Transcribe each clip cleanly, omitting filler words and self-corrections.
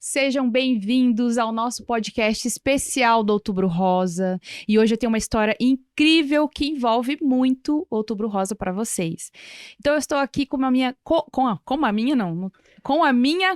Sejam bem-vindos ao nosso podcast especial do Outubro Rosa. E hoje eu tenho uma história incrível que envolve muito Outubro Rosa para vocês. Então eu estou aqui com a minha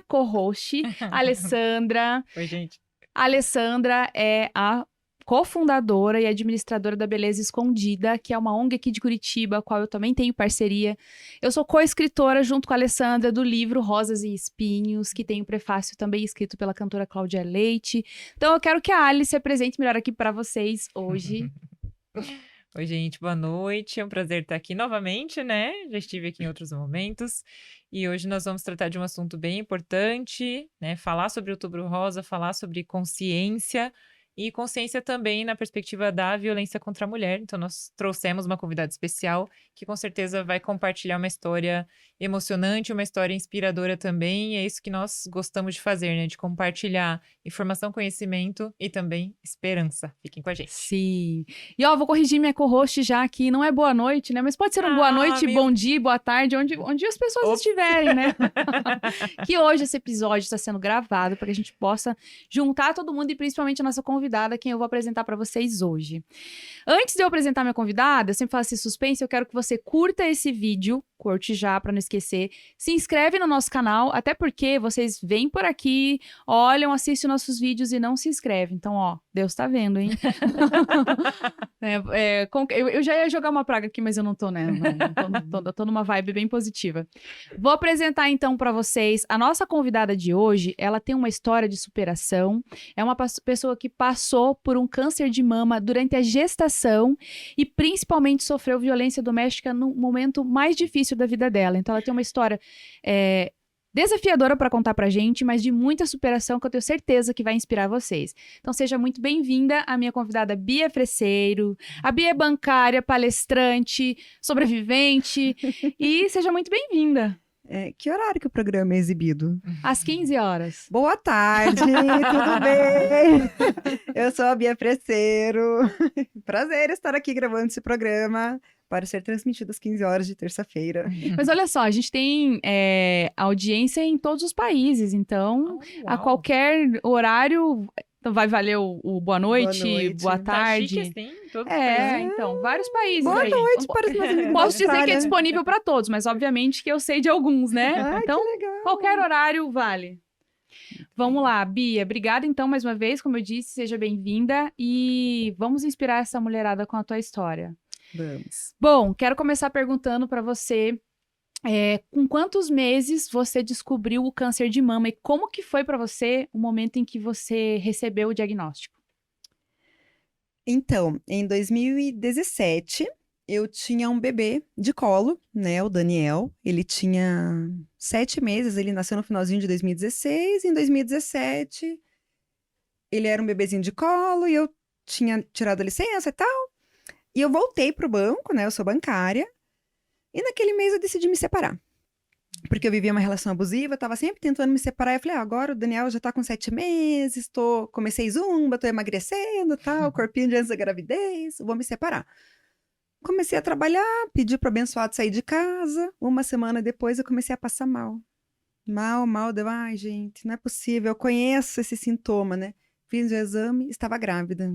co-host, Alessandra. Oi, gente. A Alessandra é a cofundadora e administradora da Beleza Escondida, que é uma ONG aqui de Curitiba, a qual eu também tenho parceria. Eu sou co-escritora, junto com a Alessandra, do livro Rosas e Espinhos, que tem o prefácio também escrito pela cantora Cláudia Leite. Então eu quero que a Alice se apresente melhor aqui para vocês hoje. Oi, gente, boa noite. É um prazer estar aqui novamente, né? Já estive aqui em outros momentos. E hoje nós vamos tratar de um assunto bem importante, né? Falar sobre Outubro Rosa, falar sobre consciência. E consciência também na perspectiva da violência contra a mulher. Então, nós trouxemos uma convidada especial que com certeza vai compartilhar uma história emocionante, uma história inspiradora também. E é isso que nós gostamos de fazer, né? De compartilhar informação, conhecimento e também esperança. Fiquem com a gente. Sim. E ó, vou corrigir minha co-host já aqui. Não é boa noite, né? Mas pode ser um boa noite, bom dia, boa tarde, onde as pessoas estiverem, né? Que hoje esse episódio está sendo gravado para que a gente possa juntar todo mundo e principalmente a nossa convidada, quem eu vou apresentar para vocês hoje. Antes de eu apresentar minha convidada, eu sempre faço esse suspense, eu quero que você curta esse vídeo, curte já para não esquecer, se inscreve no nosso canal, até porque vocês vêm por aqui, olham, assistem nossos vídeos e não se inscrevem. Então, ó, Deus tá vendo, hein? Eu já ia jogar uma praga aqui, mas eu não tô, né? Eu tô numa vibe bem positiva. Vou apresentar então para vocês a nossa convidada de hoje. Ela tem uma história de superação, é uma pessoa que passou por um câncer de mama durante a gestação e principalmente sofreu violência doméstica no momento mais difícil da vida dela. Então ela tem uma história desafiadora para contar pra gente, mas de muita superação que eu tenho certeza que vai inspirar vocês. Então seja muito bem-vinda a minha convidada Bia Freseiro. A Bia é bancária, palestrante, sobrevivente e seja muito bem-vinda. Que horário que o programa é exibido? Às 15 horas. Boa tarde, tudo bem? Eu sou a Bia Freseiro. Prazer estar aqui gravando esse programa para ser transmitido às 15 horas de terça-feira. Mas olha só, a gente tem audiência em todos os países, então a qualquer horário vai valer o boa noite, boa tarde. Tá chique, assim, todos os países. Então, vários países Boa aí. noite para os meus amigos da Posso dizer que é Austrália. disponível para todos, mas obviamente que eu sei de alguns, né? Ai, Então, que legal. qualquer horário vale. Vamos lá, Bia. Obrigada então mais uma vez, como eu disse, seja bem-vinda e vamos inspirar essa mulherada com a tua história. Vamos. Bom, quero começar perguntando para você, com quantos meses você descobriu o câncer de mama e como que foi para você o momento em que você recebeu o diagnóstico? Então, em 2017, eu tinha um bebê de colo, né, o Daniel. Ele tinha 7 meses, ele nasceu no finalzinho de 2016. Em 2017, ele era um bebezinho de colo e eu tinha tirado a licença e tal. E eu voltei pro banco, né, eu sou bancária. E naquele mês eu decidi me separar. Porque eu vivia uma relação abusiva, eu tava sempre tentando me separar. Eu falei, agora o Daniel já tá com 7 meses, comecei zumba, tô emagrecendo, tal, corpinho de antes da gravidez, vou me separar. Comecei a trabalhar, pedi pro abençoado sair de casa. Uma semana depois eu comecei a passar mal. Mal, deu, ai gente, não é possível, eu conheço esse sintoma, né? Fiz o exame, estava grávida.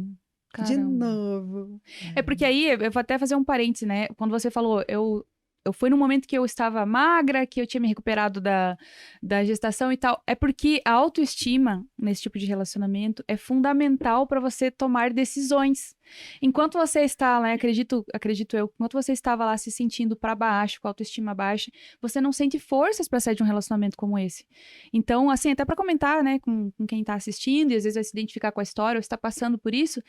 Caramba. De novo. É porque aí, eu vou até fazer um parênteses, né? Quando você falou, eu fui no momento que eu estava magra, que eu tinha me recuperado da gestação e tal. É porque a autoestima, nesse tipo de relacionamento, é fundamental para você tomar decisões. Enquanto você está lá, acredito eu, enquanto você estava lá se sentindo para baixo, com a autoestima baixa, você não sente forças para sair de um relacionamento como esse. Então, assim, até para comentar, né, com quem está assistindo e às vezes vai se identificar com a história ou está passando por isso,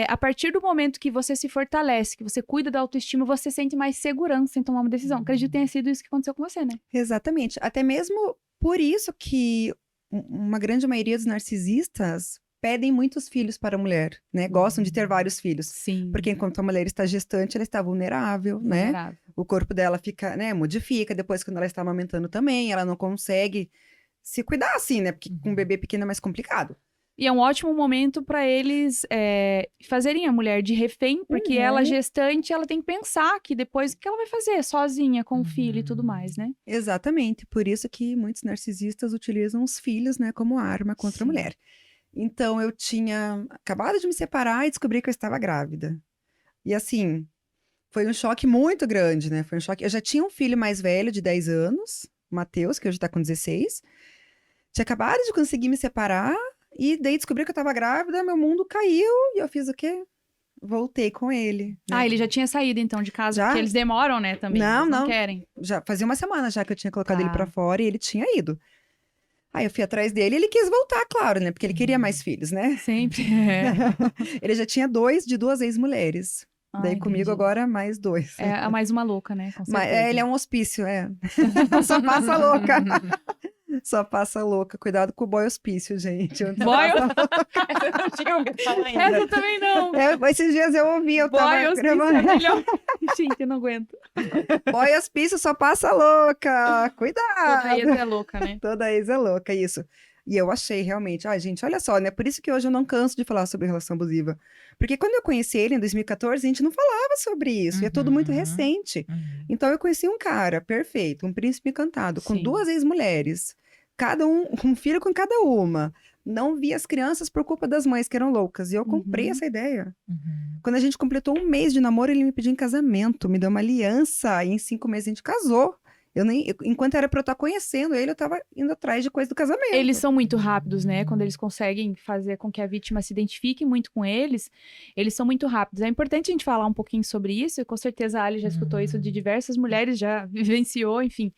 a partir do momento que você se fortalece, que você cuida da autoestima, você sente mais segurança em tomar uma decisão. Acredito que tenha sido isso que aconteceu com você, né? Exatamente. Até mesmo por isso que uma grande maioria dos narcisistas pedem muitos filhos para a mulher, né? Gostam de ter vários filhos. Sim. Porque enquanto a mulher está gestante, ela está vulnerável, né? O corpo dela fica, né? Modifica. Depois, quando ela está amamentando também, ela não consegue se cuidar assim, né? Porque com um bebê pequeno é mais complicado. E é um ótimo momento para eles fazerem a mulher de refém, porque ela, gestante, ela tem que pensar que depois o que ela vai fazer sozinha, com o filho e tudo mais, né? Exatamente, por isso que muitos narcisistas utilizam os filhos, né, como arma contra a Sim. mulher. Então, eu tinha acabado de me separar e descobri que eu estava grávida. E assim, foi um choque muito grande, né? Foi um choque. Eu já tinha um filho mais velho, de 10 anos, o Matheus, que hoje tá com 16. Tinha acabado de conseguir me separar e daí descobri que eu estava grávida, meu mundo caiu e eu fiz o quê? Voltei com ele, né? Ah, ele já tinha saído então de casa, Já? porque eles demoram, né, também. Não, Eles não não. querem. Já fazia uma semana já que eu tinha colocado ele Tá. pra fora e ele tinha ido. Aí eu fui atrás dele e ele quis voltar, claro, né? Porque ele queria mais filhos, né? Sempre. Ele já tinha 2 de 2 ex-mulheres. Daí comigo entendi. agora mais 2. É a mais uma louca, né? Com Mas certeza. ele é um hospício, é. Só passa louca. Só passa louca. Cuidado com o boy hospício, gente. Onde Boy passa- Essa eu não tinha ouvido falar ainda. Essa também não. Esses dias eu ouvi, eu Boy, tava eu gravando. melhor. Gente, eu não aguento. Boy hospício só passa louca. Toda Cuidado. ex é louca, né? Toda ex é louca, isso. E eu achei realmente, gente, olha só, né? Por isso que hoje eu não canso de falar sobre relação abusiva. Porque quando eu conheci ele em 2014, a gente não falava sobre isso. E é tudo muito recente. Então eu conheci um cara perfeito, um príncipe encantado, com Sim. 2 ex-mulheres, cada um filho com cada uma. Não via as crianças por culpa das mães que eram loucas. E eu comprei essa ideia. Quando a gente completou 1 mês de namoro, ele me pediu em casamento, me deu uma aliança, e em 5 meses a gente casou. Enquanto era pra eu estar conhecendo ele, eu tava indo atrás de coisa do casamento. Eles são muito rápidos, né? Quando eles conseguem fazer com que a vítima se identifique muito com eles são muito rápidos. É importante a gente falar um pouquinho sobre isso, e com certeza a Ali já escutou isso de diversas mulheres, já vivenciou, enfim.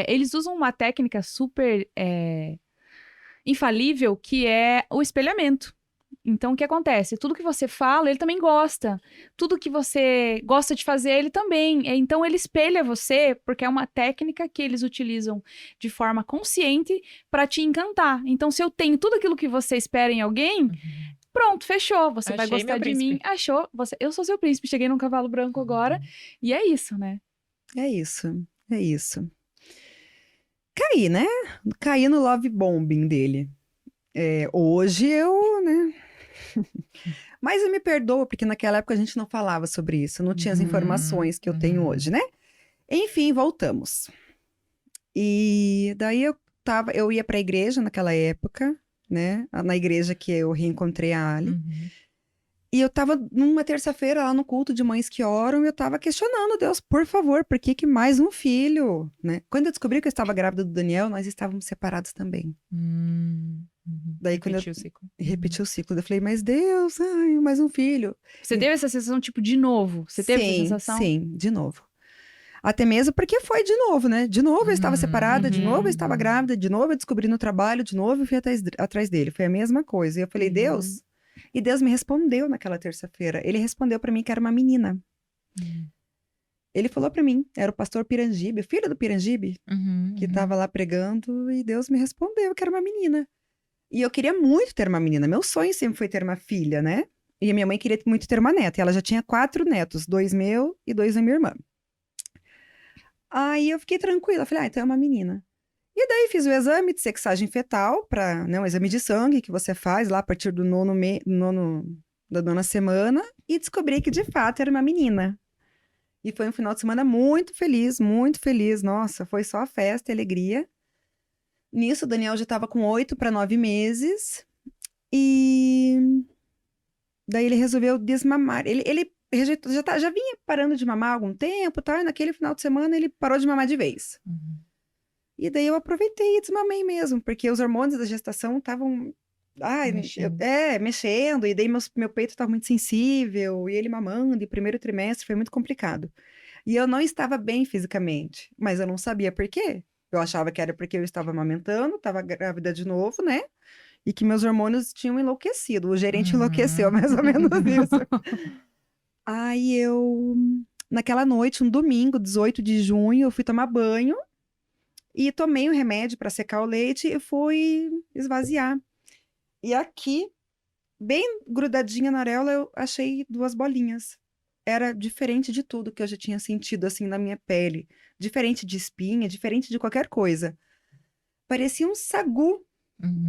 Eles usam uma técnica super infalível, que é o espelhamento. Então, o que acontece? Tudo que você fala, ele também gosta. Tudo que você gosta de fazer, ele também. Então, ele espelha você, porque é uma técnica que eles utilizam de forma consciente para te encantar. Então, se eu tenho tudo aquilo que você espera em alguém, pronto, fechou. Você vai Achei gostar meu de mim. príncipe. Achou? Eu sou seu príncipe. Cheguei num cavalo branco agora. E é isso, né? É isso, é isso. Caí, né? Caí no love bombing dele. Hoje eu, né? Mas eu me perdoo, porque naquela época a gente não falava sobre isso, não tinha as informações que eu tenho hoje, né? Enfim, voltamos. E daí eu ia pra igreja naquela época, né? Na igreja que eu reencontrei a Ali. E eu tava numa terça-feira lá no culto de mães que oram, e eu tava questionando Deus, por favor, por que mais um filho, né? Quando eu descobri que eu estava grávida do Daniel, nós estávamos separados também. Daí quando Repetiu o ciclo. Repeti o ciclo, eu falei, mas Deus, mais um filho. Você teve essa sensação, tipo, de novo? Você teve essa sensação? Sim, de novo. Até mesmo porque foi de novo, né? De novo eu estava separada, de novo eu estava grávida, de novo eu descobri no trabalho, de novo eu fui atrás dele. Foi a mesma coisa. E eu falei, Deus... E Deus me respondeu naquela terça-feira. Ele respondeu pra mim que era uma menina. Ele falou pra mim, era o pastor Pirangibe, o filho do Pirangibe, que tava lá pregando, e Deus me respondeu que era uma menina. E eu queria muito ter uma menina. Meu sonho sempre foi ter uma filha, né? E a minha mãe queria muito ter uma neta. E ela já tinha 4 netos, 2 meu e 2 da minha irmã. Aí eu fiquei tranquila. Falei, então é uma menina. E daí fiz o exame de sexagem fetal, um exame de sangue que você faz lá a partir do da 9ª semana, e descobri que de fato era uma menina. E foi um final de semana muito feliz, muito feliz. Nossa, foi só festa e alegria. Nisso, o Daniel já estava com 8 para 9 meses. E daí ele resolveu desmamar. Ele rejeitou, já vinha parando de mamar há algum tempo, tá? E naquele final de semana ele parou de mamar de vez. E daí eu aproveitei e desmamei mesmo, porque os hormônios da gestação estavam mexendo, e daí meu peito estava muito sensível, e ele mamando, e primeiro trimestre foi muito complicado. E eu não estava bem fisicamente, mas eu não sabia por quê. Eu achava que era porque eu estava amamentando, estava grávida de novo, né? E que meus hormônios tinham enlouquecido. O gerente enlouqueceu, mais ou menos isso. Aí naquela noite, um domingo, 18 de junho, eu fui tomar banho e tomei um remédio para secar o leite e fui esvaziar. E aqui, bem grudadinha na areola, eu achei 2 bolinhas. Era diferente de tudo que eu já tinha sentido, assim, na minha pele. Diferente de espinha, diferente de qualquer coisa. Parecia um sagu.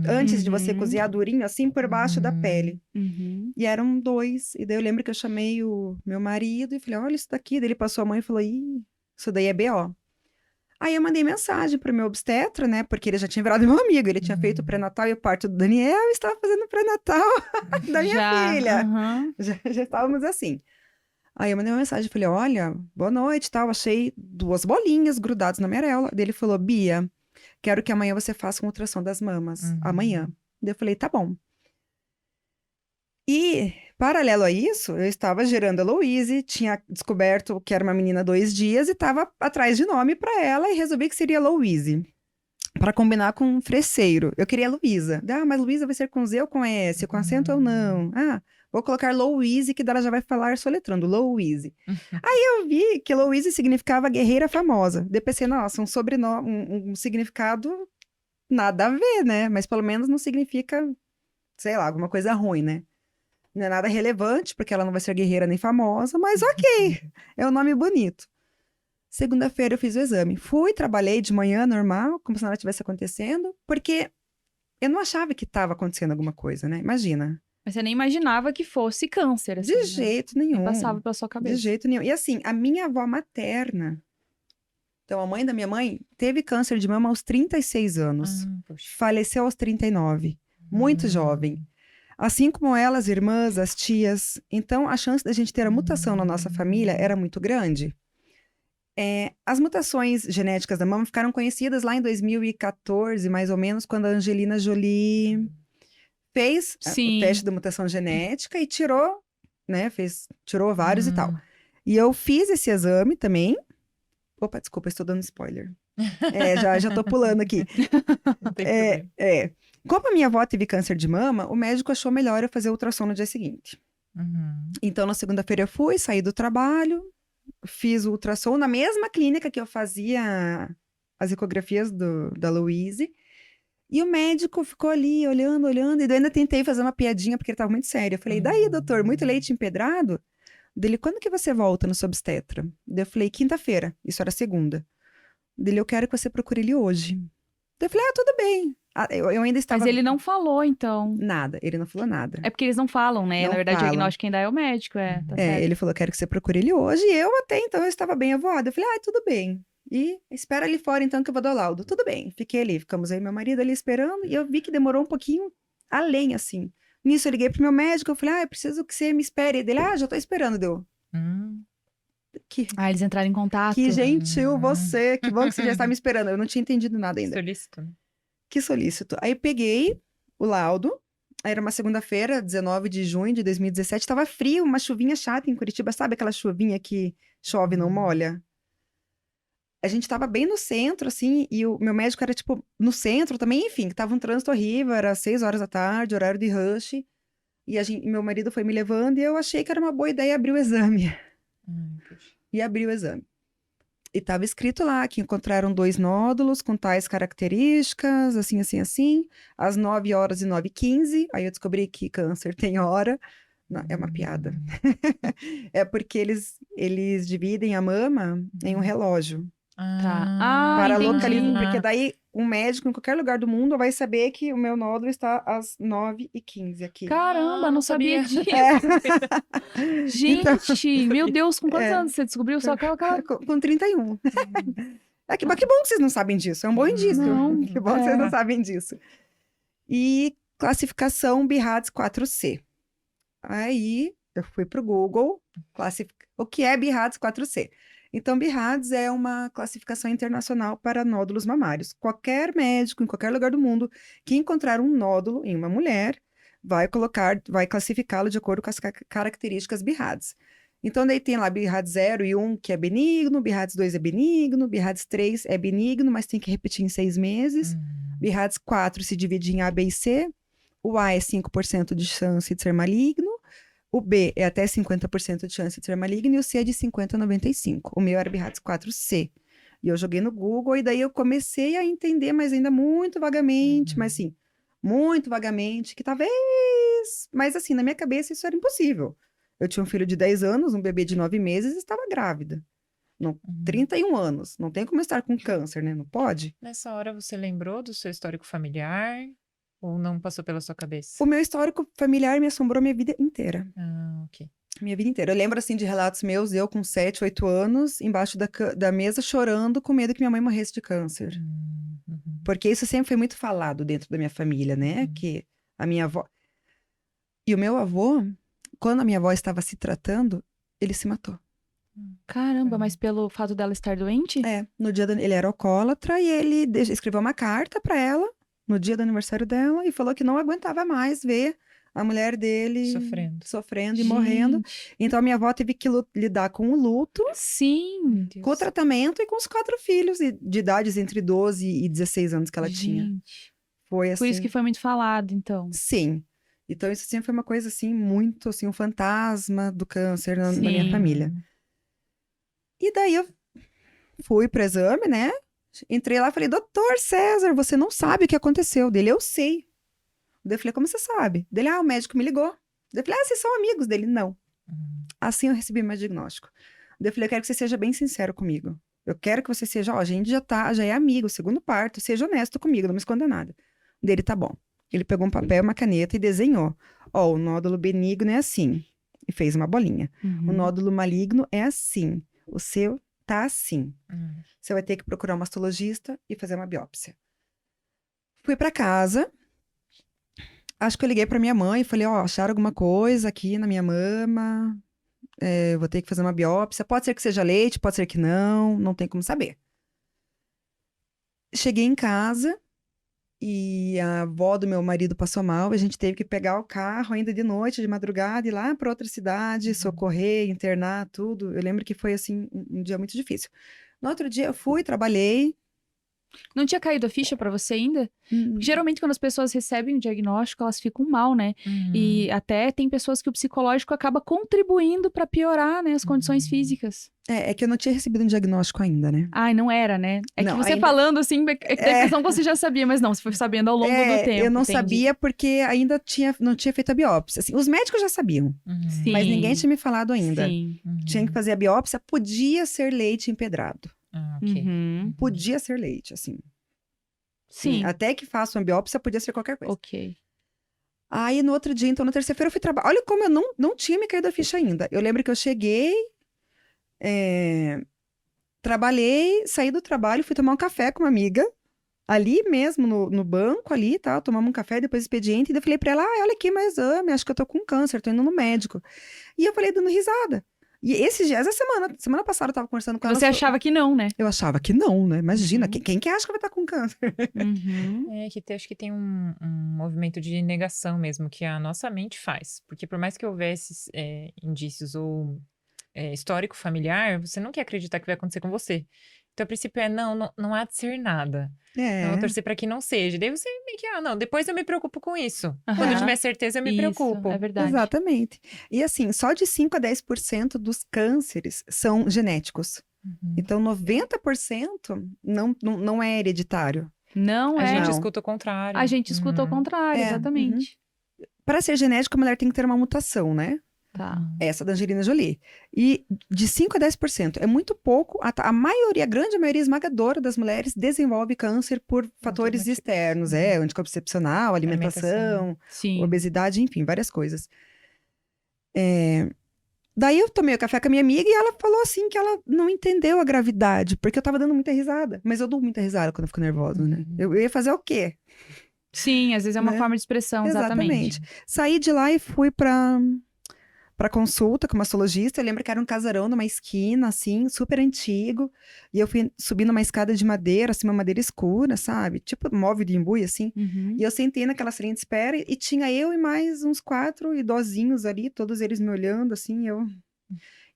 Antes de você Uhum. cozinhar durinho, assim, por baixo da pele. Uhum. E eram 2. E daí eu lembro que eu chamei o meu marido e falei, olha isso daqui. Daí ele passou a mão e falou, ih, isso daí é BO. Aí eu mandei mensagem pro meu obstetra, né? Porque ele já tinha virado meu amigo. Ele tinha feito o pré-natal e o parto do Daniel e estava fazendo o pré-natal da minha Já. filha. Aham. Já estávamos assim. Aí eu mandei uma mensagem, falei, olha, boa noite, tal. Achei 2 bolinhas grudadas na minha areola. Daí ele falou, Bia, quero que amanhã você faça uma ultrassom das mamas. Amanhã. Daí eu falei, tá bom. E, paralelo a isso, eu estava gerando a Louise, tinha descoberto que era uma menina há 2 dias e estava atrás de nome para ela e resolvi que seria Louise. Para combinar com um freseiro. Eu queria Luísa. Ah, mas Luísa vai ser com Z ou com S? Com acento ou não? Ah, vou colocar Louise, que dela já vai falar soletrando. Louise. Aí eu vi que Louise significava guerreira famosa. Daí pensei, nossa, um sobrenome, um significado nada a ver, né? Mas pelo menos não significa, sei lá, alguma coisa ruim, né? Não é nada relevante, porque ela não vai ser guerreira nem famosa, mas ok, é um nome bonito. Segunda-feira eu fiz o exame. Fui, trabalhei de manhã, normal, como se nada tivesse acontecendo, porque eu não achava que estava acontecendo alguma coisa, né? Imagina. Mas você nem imaginava que fosse câncer, assim, De né? jeito Nem nenhum. passava pela sua De cabeça. jeito nenhum. E assim, a minha avó materna, então a mãe da minha mãe, teve câncer de mama aos 36 anos. Poxa. Faleceu aos 39. Muito jovem. Assim como ela, as irmãs, as tias. Então, a chance da gente ter a mutação na nossa família era muito grande. As mutações genéticas da mama ficaram conhecidas lá em 2014, mais ou menos, quando a Angelina Jolie fez o Sim. teste da mutação genética e tirou, né? Tirou vários e tal. Hum. E eu fiz esse exame também. Opa, desculpa, estou dando spoiler. Já tô pulando aqui. Não tem problema. Como a minha avó teve câncer de mama, o médico achou melhor eu fazer ultrassom no dia seguinte. Então, na segunda-feira eu fui, saí do trabalho, fiz o ultrassom na mesma clínica que eu fazia as ecografias da Louise. E o médico ficou ali, olhando, e eu ainda tentei fazer uma piadinha, porque ele estava muito sério. Eu falei, daí, doutor, muito leite empedrado? Dele, quando que você volta no seu obstetra? Daí eu falei, quinta-feira. Isso era segunda. Dele, eu quero que você procure ele hoje. Daí eu falei, tudo bem. Eu ainda estava... Mas ele não falou, então. Nada, ele não falou nada. É porque eles não falam, né? Não Na verdade, o falam. diagnóstico quem dá é o médico, tá certo. Ele falou, quero que você procure ele hoje. E eu até então eu estava bem avoada. Eu falei, tudo bem. E espera ali fora então que eu vou dar o laudo. Tudo bem, fiquei ali. Ficamos aí, meu marido ali esperando. E eu vi que demorou um pouquinho além, assim. Nisso eu liguei pro meu médico. Eu falei, eu preciso que você me espere. Ele, já tô esperando. Deu. Que Eles entraram em contato. gentil você. Que bom que você já está me esperando. Eu não tinha entendido nada ainda. Solícito, né? Que solícito. Aí eu peguei o laudo. Aí era uma segunda-feira, 19 de junho de 2017. Tava frio, uma chuvinha chata em Curitiba. Sabe aquela chuvinha que chove e não molha? A gente tava bem no centro, assim, e o meu médico era, tipo, no centro também, enfim, tava um trânsito horrível, era 6 horas da tarde, horário de rush, e meu marido foi me levando, e eu achei que era uma boa ideia abrir o exame. Puxa. E abri o exame. E tava escrito lá que encontraram 2 nódulos com tais características, assim, assim, assim, às 9 horas e 9h15, aí eu descobri que câncer tem hora. Não, é uma piada. É porque eles dividem a mama em um relógio. Tá. Para Entendi. localizar, porque daí um médico em qualquer lugar do mundo vai saber que o meu nódulo está às 9h15 aqui. Caramba, não sabia disso. Então, Gente, meu Deus, com quantos anos você descobriu só aquela... com 31. Mas que bom que vocês não sabem disso, é um bom indício. Não, Que bom que vocês não sabem disso. E classificação BIRADS 4C. Aí eu fui para o Google, o que é BIRADS 4C? Então, BIRADS é uma classificação internacional para nódulos mamários. Qualquer médico, em qualquer lugar do mundo, que encontrar um nódulo em uma mulher, vai classificá-lo de acordo com as características BIRADS. Então, daí tem lá BIRADS 0 e 1, que é benigno, BIRADS 2 é benigno, BIRADS 3 é benigno, mas tem que repetir em 6 meses. BIRADS 4 se divide em A, B e C. O A é 5% de chance de ser maligno. O B é até 50% de chance de ser maligno e o C é de 50% a 95%. O meu era BIRADS 4C. E eu joguei no Google e daí eu comecei a entender, mas ainda muito vagamente, mas assim, muito vagamente, que talvez... Mas assim, na minha cabeça isso era impossível. Eu tinha um filho de 10 anos, um bebê de 9 meses e estava grávida. 31 anos. Não tem como estar com câncer, né? Não pode. Nessa hora você lembrou do seu histórico familiar? Ou não passou pela sua cabeça? O meu histórico familiar me assombrou minha vida inteira. Ah, ok. Minha vida inteira. Eu lembro, assim, de relatos meus, eu com 7, 8 anos, embaixo da mesa, chorando, com medo que minha mãe morresse de câncer. Uhum. Porque isso sempre foi muito falado dentro da minha família, né? Uhum. Que a minha avó... E o meu avô, quando a minha avó estava se tratando, ele se matou. Caramba, mas pelo fato dela estar doente? No dia ele era alcoólatra e ele escreveu uma carta para ela, no dia do aniversário dela, e falou que não aguentava mais ver a mulher dele sofrendo e morrendo. Gente, Então a minha avó teve que lidar com o luto, sim. com o tratamento e com os 4 filhos de idades entre 12 e 16 anos que ela tinha. Gente. Foi Por isso assim. que foi muito falado, então. Sim. Então isso sempre foi uma coisa assim, muito assim, um fantasma do câncer na minha Sim. família. E daí eu fui pro exame, né? Entrei lá e falei, doutor César, você não sabe o que aconteceu. Dele, eu sei. Daí eu falei, como você sabe? Dele, o médico me ligou. Daí eu falei, vocês são amigos? Dele, não. Assim eu recebi meu diagnóstico. Daí eu falei, eu quero que você seja bem sincero comigo. Eu quero que você seja, a gente já é amigo, segundo parto, seja honesto comigo, não me esconda nada. Dele, tá bom. Ele pegou um papel, uma caneta e desenhou. O nódulo benigno é assim. E fez uma bolinha. O nódulo maligno é assim. O seu tá assim. Você vai ter que procurar um mastologista e fazer uma biópsia. Fui pra casa. Acho que eu liguei pra minha mãe e falei, acharam alguma coisa aqui na minha mama. Eu vou ter que fazer uma biópsia. Pode ser que seja leite, pode ser que não tem como saber. Cheguei em casa e a avó do meu marido passou mal. A gente teve que pegar o carro ainda de noite, de madrugada, ir lá pra outra cidade, socorrer, internar, tudo. Eu lembro que foi, assim, um dia muito difícil. No outro dia eu fui, trabalhei. Não tinha caído a ficha pra você ainda? Geralmente, quando as pessoas recebem o diagnóstico, elas ficam mal, né? E até tem pessoas que o psicológico acaba contribuindo pra piorar, né, as condições físicas. É que eu não tinha recebido um diagnóstico ainda, né? Ai, não era, né? É Não, que você ainda... falando assim, dá a impressão que você já sabia, mas não, você foi sabendo ao longo do tempo. Eu não entendi. sabia porque ainda não tinha feito a biópsia. Assim, os médicos já sabiam, Sim. mas ninguém tinha me falado ainda. Sim. Tinha que fazer a biópsia, podia ser leite empedrado. Ok. Podia ser leite, assim. Sim. Até que faça uma biópsia, podia ser qualquer coisa. Ok. Aí, no outro dia, então, na terça-feira, eu fui trabalhar. Olha como eu não tinha me caído a ficha ainda. Eu lembro que eu cheguei, trabalhei, saí do trabalho, fui tomar um café com uma amiga, ali mesmo, no banco, ali e tal, tomamos um café, depois expediente, e daí eu falei pra ela, olha aqui meu exame, acho que eu tô com câncer, tô indo no médico. E eu falei dando risada. E esses dias, semana passada eu tava conversando com ela. Você achava que não, né? Eu achava que não, né? Imagina, quem que acha que vai estar com câncer? Que acho que tem um movimento de negação mesmo, que a nossa mente faz. Porque por mais que houvesse indícios ou histórico familiar, você não quer acreditar que vai acontecer com você. Então, o princípio não há de ser nada. Então, eu vou torcer para que não seja. Daí você meio que, não, depois eu me preocupo com isso. Quando eu tiver certeza, eu me preocupo. É verdade. Exatamente. E assim, só de 5 a 10% dos cânceres são genéticos. Então, 90% não é hereditário. Não A é. gente escuta o contrário. A gente escuta o contrário, exatamente. Para ser genético, a mulher tem que ter uma mutação, né? Tá. Essa da Angelina Jolie. E de 5 a 10%. É muito pouco. A maioria, a grande maioria esmagadora das mulheres desenvolve câncer por fatores externos. Anticoncepcional, alimentação, obesidade, enfim, várias coisas. Daí eu tomei o café com a minha amiga e ela falou assim que ela não entendeu a gravidade, porque eu tava dando muita risada. Mas eu dou muita risada quando eu fico nervosa, né? Eu ia fazer o quê? Sim, às vezes é uma forma de expressão, exatamente. Saí de lá e fui pra consulta com uma mastologista. Eu lembro que era um casarão numa esquina, assim, super antigo. E eu fui subindo uma escada de madeira, assim, uma madeira escura, sabe? Tipo móvel de embuia, assim. E eu sentei naquela salinha de espera e tinha eu e mais uns 4 idosinhos ali, todos eles me olhando, assim,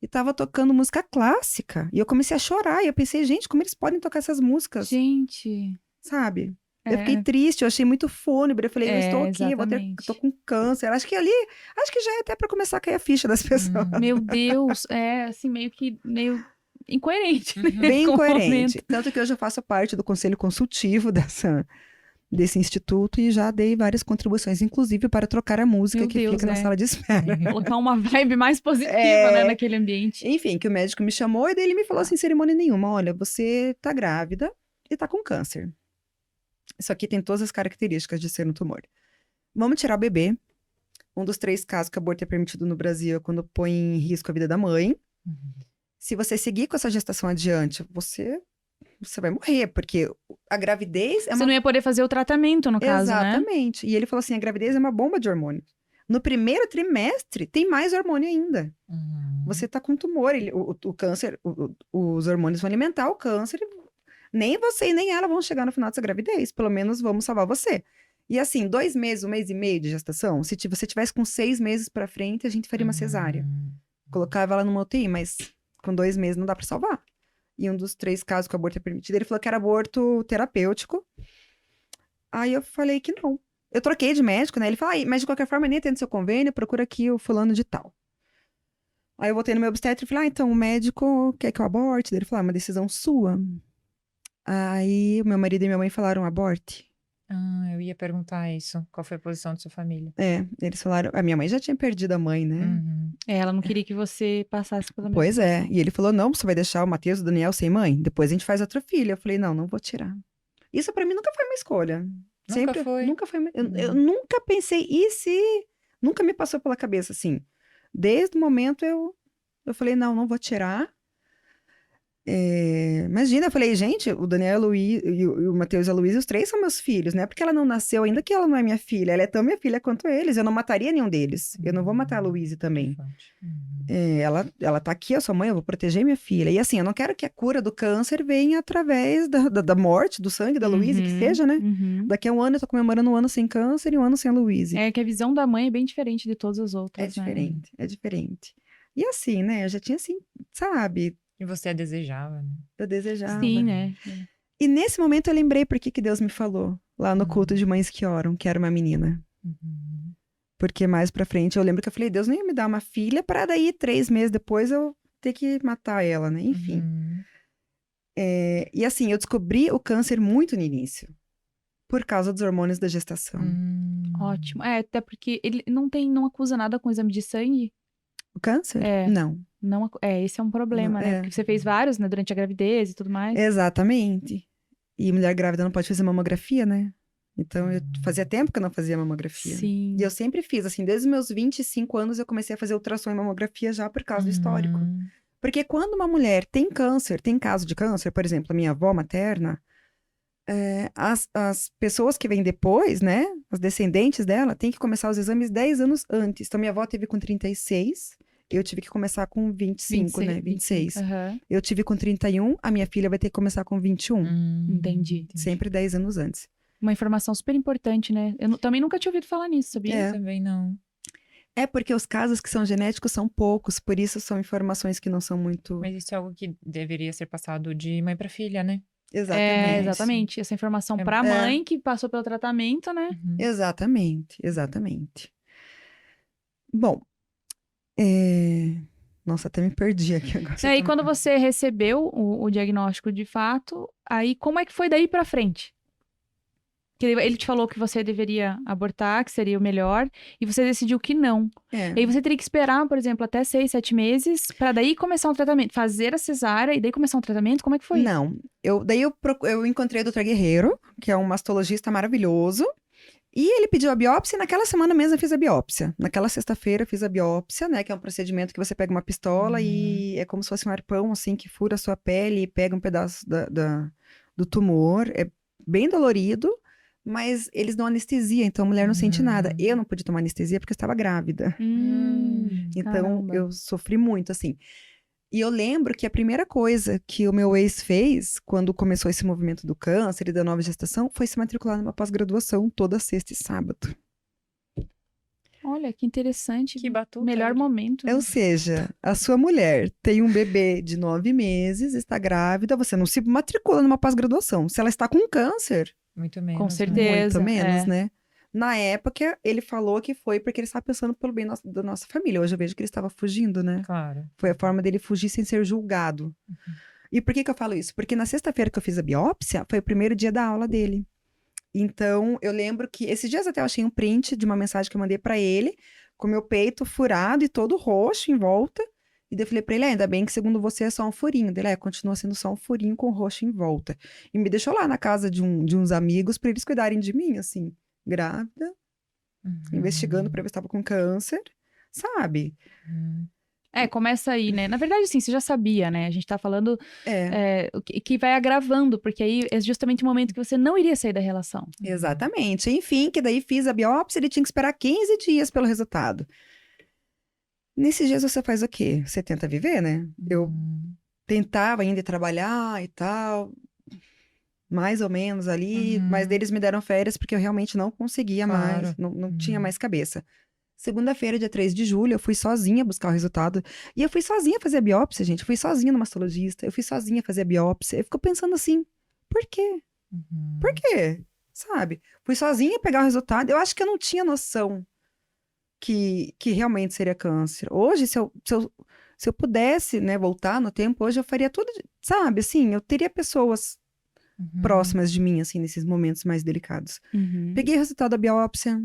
E tava tocando música clássica. E eu comecei a chorar. E eu pensei, gente, como eles podem tocar essas músicas? Gente. Sabe? Eu fiquei triste, eu achei muito fúnebre. Eu falei, eu estou aqui, eu tô com câncer. Acho que já é até pra começar a cair a ficha das pessoas. Meu Deus, assim, meio incoerente. Né? Bem incoerente. Tanto que hoje eu faço parte do conselho consultivo desse instituto e já dei várias contribuições, inclusive para trocar a música fica na sala de espera. Colocar uma vibe mais positiva, né, naquele ambiente. Enfim, que o médico me chamou e daí ele me falou sem cerimônia nenhuma, olha, você tá grávida e tá com câncer. Isso aqui tem todas as características de ser um tumor. Vamos tirar o bebê. Um dos 3 casos que aborto é permitido no Brasil é quando põe em risco a vida da mãe. Se você seguir com essa gestação adiante, você vai morrer, porque a gravidez é Você uma... não ia poder fazer o tratamento, no caso, né? Exatamente. E ele falou assim, a gravidez é uma bomba de hormônio. No primeiro trimestre, tem mais hormônio ainda. Você tá com tumor, o câncer, os hormônios vão alimentar o câncer. Nem você e nem ela vão chegar no final dessa gravidez. Pelo menos vamos salvar você. E assim, 2 meses, 1 mês e meio de gestação, se você tivesse com 6 meses pra frente, a gente faria uma cesárea. Colocava ela numa UTI, mas com 2 meses não dá pra salvar. E um dos 3 casos que o aborto é permitido, ele falou que era aborto terapêutico. Aí eu falei que não. Eu troquei de médico, né? Ele falou, mas de qualquer forma, nem atende seu convênio, procura aqui o fulano de tal. Aí eu voltei no meu obstetra e falei, então, o médico quer que eu aborte? Ele falou, é uma decisão sua. Aí o meu marido e minha mãe falaram, aborte. Eu ia perguntar isso. Qual foi a posição de sua família? Eles falaram, a minha mãe já tinha perdido a mãe, né? Ela não queria que você passasse pela mesma Pois é. situação. E ele falou, não, você vai deixar o Matheus e o Daniel sem mãe? Depois a gente faz outra filha. Eu falei, não vou tirar. Isso pra mim nunca foi uma escolha. Nunca foi? Nunca foi. Eu nunca pensei, nunca me passou pela cabeça, assim. Desde o momento eu falei, não vou tirar. Imagina, eu falei, gente, o Daniel e o Matheus e a Luísa, os 3 são meus filhos, não é porque ela não nasceu ainda que ela não é minha filha, ela é tão minha filha quanto eles, eu não mataria nenhum deles, eu não vou matar a Luísa também. Ela tá aqui, eu sou mãe, eu vou proteger minha filha. E assim, eu não quero que a cura do câncer venha através da morte, do sangue da Luísa, que seja, né? Daqui a um ano eu tô comemorando um ano sem câncer e um ano sem a Luísa. É que a visão da mãe é bem diferente de todas as outras, né? É diferente. E assim, né, eu já tinha assim, sabe... E você a desejava, né? Eu desejava. Sim, né? E nesse momento eu lembrei por que Deus me falou lá no culto de mães que oram, que era uma menina. Porque mais pra frente eu lembro que eu falei, Deus não ia me dar uma filha pra daí 3 meses depois eu ter que matar ela, né? Enfim. E assim, eu descobri o câncer muito no início. Por causa dos hormônios da gestação. Ótimo. Até porque ele não acusa nada com exame de sangue. O câncer? Não. Esse é um problema, né? Porque você fez vários, né? Durante a gravidez e tudo mais. Exatamente. E mulher grávida não pode fazer mamografia, né? Então, fazia tempo que eu não fazia mamografia. Sim. E eu sempre fiz, assim, desde os meus 25 anos eu comecei a fazer ultrassom e mamografia já por causa do histórico. Porque quando uma mulher tem câncer, tem caso de câncer, por exemplo, a minha avó materna, as pessoas que vêm depois, né, as descendentes dela, têm que começar os exames 10 anos antes. Então, minha avó teve com 36, eu tive que começar com 25, né, 26. Eu tive com 31, a minha filha vai ter que começar com 21. Entendi. Sempre 10 anos antes. Uma informação super importante, né? Eu também nunca tinha ouvido falar nisso, sabia? Eu também não. É porque os casos que são genéticos são poucos, por isso são informações que não são muito... Mas isso é algo que deveria ser passado de mãe pra filha, né? Exatamente. Exatamente. Essa informação pra mãe que passou pelo tratamento, né? Exatamente. Bom, nossa, até me perdi aqui agora. E aí, quando você recebeu o diagnóstico de fato, aí como é que foi daí pra frente? Que ele te falou que você deveria abortar, que seria o melhor, e você decidiu que não. E aí você teria que esperar, por exemplo, até 6, 7 meses, pra daí começar um tratamento, fazer a cesárea e daí começar um tratamento? Como é que foi? Não, eu encontrei o Dr. Guerreiro, que é um mastologista maravilhoso, e ele pediu a biópsia e naquela semana mesmo eu fiz a biópsia. Naquela sexta-feira eu fiz a biópsia, né, que é um procedimento que você pega uma pistola e é como se fosse um arpão, assim, que fura a sua pele e pega um pedaço do tumor. É bem dolorido. Mas eles dão anestesia, então a mulher não sente nada. Eu não pude tomar anestesia porque eu estava grávida. Então, caramba. eu sofri muito, assim. E eu lembro que a primeira coisa que o meu ex fez, quando começou esse movimento do câncer e da nova gestação, foi se matricular numa pós-graduação toda sexta e sábado. Olha, que interessante. Que batuta. Melhor momento. Ou seja, a sua mulher tem um bebê de 9 meses, está grávida, você não se matricula numa pós-graduação. Se ela está com câncer... Muito menos. Com certeza. Muito menos, né? Na época, ele falou que foi porque ele estava pensando pelo bem da nossa família. Hoje eu vejo que ele estava fugindo, né? Claro. Foi a forma dele fugir sem ser julgado. E por que eu falo isso? Porque na sexta-feira que eu fiz a biópsia, foi o primeiro dia da aula dele. Então, eu lembro que... Esses dias até eu achei um print de uma mensagem que eu mandei pra ele, com meu peito furado e todo roxo em volta. E daí eu falei pra ele, ainda bem que segundo você é só um furinho. Dele, continua sendo só um furinho com roxo em volta. E me deixou lá na casa de uns amigos pra eles cuidarem de mim, assim, grávida, investigando pra ver se tava com câncer, sabe? Começa aí, né? Na verdade, assim, você já sabia, né? A gente tá falando o que vai agravando, porque aí é justamente o momento que você não iria sair da relação. Exatamente. Enfim, que daí fiz a biópsia, ele tinha que esperar 15 dias pelo resultado. Nesses dias você faz o quê? Você tenta viver, né? Eu tentava ainda ir trabalhar e tal, mais ou menos ali, mas eles me deram férias porque eu realmente não conseguia mais, não tinha mais cabeça. Segunda-feira, dia 3 de julho, eu fui sozinha buscar o resultado. E eu fui sozinha fazer a biópsia, gente. Eu fui sozinha no mastologista, eu fui sozinha fazer a biópsia. Eu fico pensando assim, por quê? Por quê? Sabe? Fui sozinha pegar o resultado. Eu acho que eu não tinha noção que realmente seria câncer. Hoje, se eu pudesse, né, voltar no tempo, hoje eu faria tudo, sabe? Assim, eu teria pessoas próximas de mim, assim, nesses momentos mais delicados. Peguei o resultado da biópsia,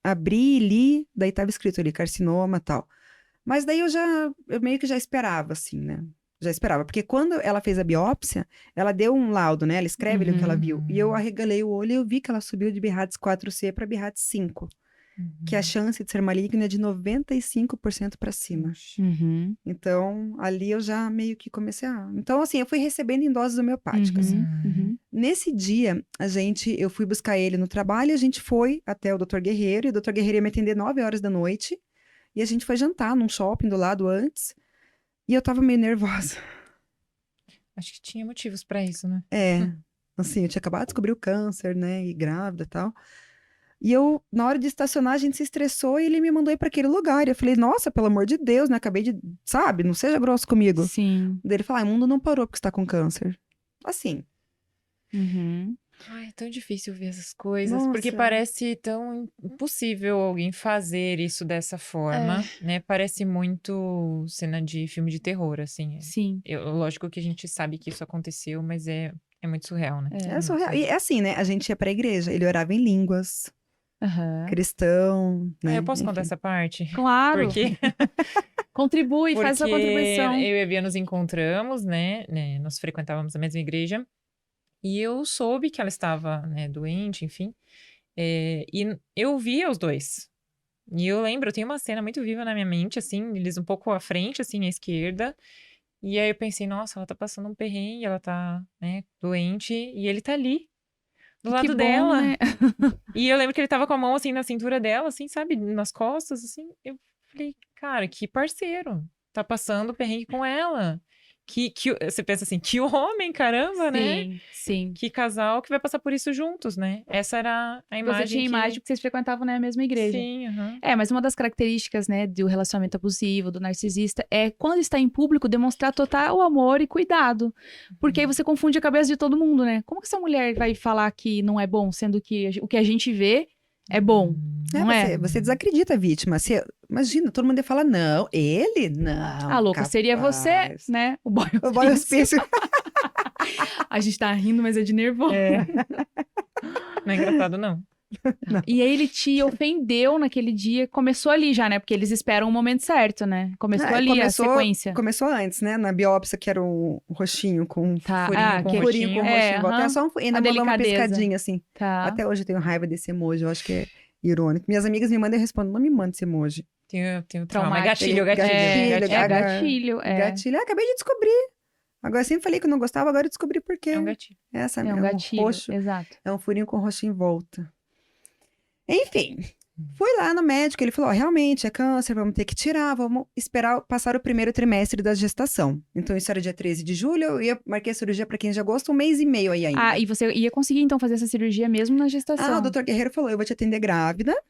abri, li, daí tava escrito ali, carcinoma e tal. Mas daí eu meio que já esperava, assim, né? Já esperava, porque quando ela fez a biópsia, ela deu um laudo, né? Ela escreve ali o que ela viu. E eu arregalei o olho e eu vi que ela subiu de BRADS 4C para BRADS 5. Que a chance de ser maligna é de 95% para cima. Então, ali eu já meio que comecei a... Então, assim, eu fui recebendo em doses homeopáticas. Nesse dia, eu fui buscar ele no trabalho, a gente foi até o Dr. Guerreiro, e o Dr. Guerreiro ia me atender 9 horas da noite, e a gente foi jantar num shopping do lado antes, e eu tava meio nervosa. Acho que tinha motivos pra isso, né? Assim, eu tinha acabado de descobrir o câncer, né, e grávida e tal. E eu, na hora de estacionar, a gente se estressou e ele me mandou ir pra aquele lugar. E eu falei, nossa, pelo amor de Deus, né, acabei de, sabe, não seja grosso comigo. Sim. Daí ele falou, o mundo não parou porque você tá com câncer. Assim. Ai, é tão difícil ver essas coisas, Nossa. porque parece tão impossível alguém fazer isso dessa forma, né? Parece muito cena de filme de terror, assim. Sim. Lógico que a gente sabe que isso aconteceu, mas é muito surreal, né? É surreal. E é assim, né, a gente ia pra igreja, ele orava em línguas, cristão, né. Eu posso contar enfim. essa parte? Claro. Porque Contribui, faz a contribuição. eu e a Bia nos encontramos, né? Nós frequentávamos a mesma igreja. E eu soube que ela estava, né, doente, enfim. E eu via os dois. E eu lembro, eu tenho uma cena muito viva na minha mente, assim, eles um pouco à frente, assim, à esquerda. E aí eu pensei, nossa, ela tá passando um perrengue, ela tá, né, doente. E ele tá ali, do lado dela. Né? E eu lembro que ele tava com a mão, assim, na cintura dela, assim, sabe? Nas costas, assim. Eu falei, cara, que parceiro. Tá passando perrengue com ela. Você pensa assim, que homem, caramba, né? Sim, sim. Que casal que vai passar por isso juntos, né? Essa era a imagem Você tinha imagem que vocês frequentavam na mesma igreja. Sim, mas uma das características, né, do relacionamento abusivo, do narcisista, é quando está em público, demonstrar total amor e cuidado. Porque aí você confunde a cabeça de todo mundo, né? Como que essa mulher vai falar que não é bom, sendo que o que a gente vê é bom, não é? Você desacredita a vítima. Imagina, todo mundo ia falar, não, ele? Não, louca, seria você, né? O boy O boy hospício. A gente tá rindo, mas é de nervoso. Não é engraçado, não. Não. E aí ele te ofendeu naquele dia, começou ali já, né? Porque eles esperam o momento certo, né? Começou ali a sequência. Começou antes, né? Na biópsia, que era um roxinho com furinho com furinho com roxinho. Até só ainda mandou uma piscadinha, assim. Tá. Até hoje eu tenho raiva desse emoji, eu acho que é irônico. Minhas amigas me mandam e eu respondo, não me manda esse emoji. Tenho trauma. Gatilho. Gatilho. Acabei de descobrir. Agora, eu sempre falei que eu não gostava, agora eu descobri por quê. É um gatilho. É um gatilho, roxo. Exato. É um furinho com roxo em volta. Enfim, fui lá no médico, ele falou, realmente é câncer, vamos ter que tirar, vamos esperar passar o primeiro trimestre da gestação. Então, isso era dia 13 de julho, eu marquei a cirurgia para 15 de agosto, 1 mês e meio aí ainda. E você ia conseguir, então, fazer essa cirurgia mesmo na gestação? O doutor Guerreiro falou, eu vou te atender grávida,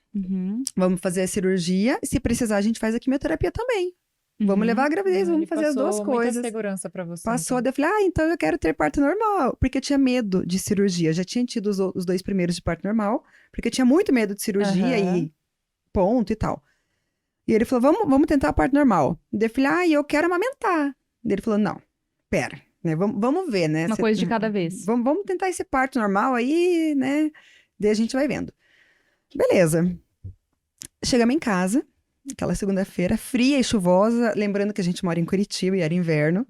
vamos fazer a cirurgia, se precisar a gente faz a quimioterapia também. Vamos levar a gravidez, vamos fazer as duas coisas. Muita segurança pra você. Passou, daí eu falei, então eu quero ter parto normal. Porque eu tinha medo de cirurgia. Já tinha tido os 2 primeiros de parto normal. Porque eu tinha muito medo de cirurgia e ponto e tal. E ele falou, vamos tentar parto normal. Daí eu falei, eu quero amamentar. Daí ele falou, não, pera, né, vamos ver, né. Uma coisa de cada vez. Vamos tentar esse parto normal aí, né. Daí a gente vai vendo. Beleza. Chegamos em casa. aquela segunda-feira fria e chuvosa, lembrando que a gente mora em Curitiba e era inverno.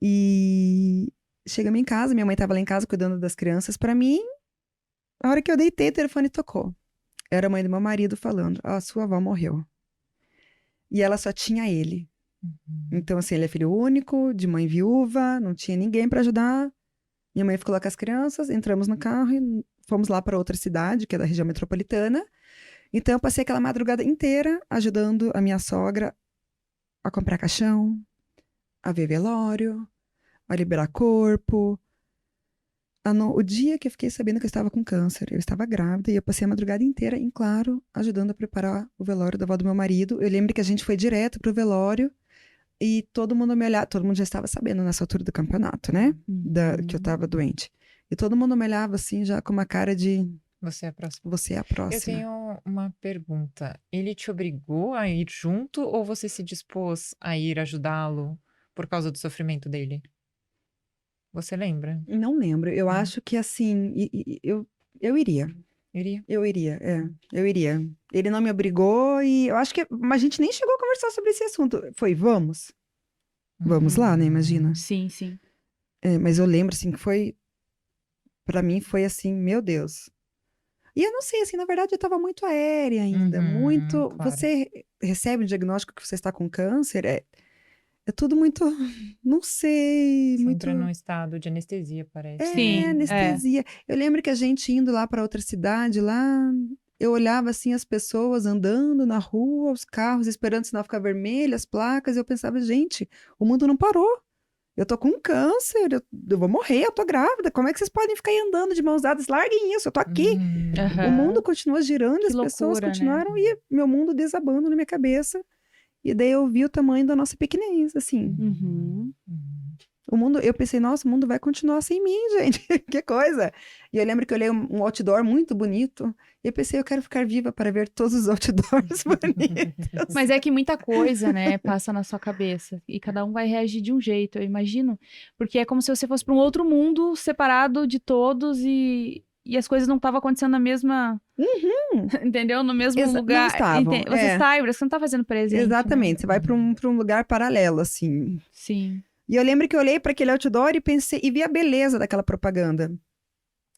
E chegamos em casa, minha mãe estava lá em casa cuidando das crianças para mim. A hora que eu deitei, o telefone tocou. Era a mãe do meu marido falando, a sua avó morreu. E ela só tinha ele. Então, assim, ele é filho único, de mãe viúva, não tinha ninguém para ajudar. Minha mãe ficou lá com as crianças, entramos no carro e fomos lá para outra cidade, que é da região metropolitana. Então, eu passei aquela madrugada inteira ajudando a minha sogra a comprar caixão, a ver velório, a liberar corpo. O dia que eu fiquei sabendo que eu estava com câncer, eu estava grávida e eu passei a madrugada inteira em Claro, ajudando a preparar o velório da avó do meu marido. Eu lembro que a gente foi direto pro velório e todo mundo me olhava, todo mundo já estava sabendo nessa altura do campeonato, né? Que eu estava doente. E todo mundo me olhava assim, já com uma cara de... Você é a próxima. Você é a próxima. Eu tenho uma pergunta. Ele te obrigou a ir junto ou você se dispôs a ir ajudá-lo por causa do sofrimento dele? Você lembra? Não lembro. Eu acho que assim, eu iria. Iria? Eu iria. Eu iria. Ele não me obrigou e eu acho que a gente nem chegou a conversar sobre esse assunto. Foi, vamos? Vamos lá, né? Imagina. Sim, sim. Mas eu lembro, assim, que foi... Pra mim, foi assim, meu Deus. E eu não sei, assim, na verdade, eu tava muito aérea ainda. Muito... claro. Você recebe um diagnóstico que você está com câncer, é tudo muito... Não sei, Você muito... entra num estado de anestesia, parece. Sim, anestesia. Eu lembro que a gente indo lá para outra cidade, lá, eu olhava assim as pessoas andando na rua, os carros esperando o sinal ficar vermelho, as placas, e eu pensava, gente, o mundo não parou. Eu tô com câncer, eu vou morrer, eu tô grávida. Como é que vocês podem ficar aí andando de mãos dadas? Larguem isso, eu tô aqui. O mundo continua girando, Que as pessoas loucura, né? continuaram e meu mundo desabando na minha cabeça. E daí eu vi o tamanho da nossa pequenez, assim. O mundo, eu pensei, nossa, o mundo vai continuar sem mim, gente. Que coisa. E eu lembro que eu olhei um outdoor muito bonito. E eu pensei, eu quero ficar viva para ver todos os outdoors bonitos. Mas é que muita coisa, né, passa na sua cabeça. E cada um vai reagir de um jeito, eu imagino. Porque é como se você fosse para um outro mundo, separado de todos e as coisas não estavam acontecendo na mesma... Entendeu? No mesmo lugar. Não estavam, Você está, você não está fazendo presente. Exatamente, Né? você vai para um lugar paralelo, assim. Sim. E eu lembro que eu olhei para aquele outdoor e pensei, e vi a beleza daquela propaganda.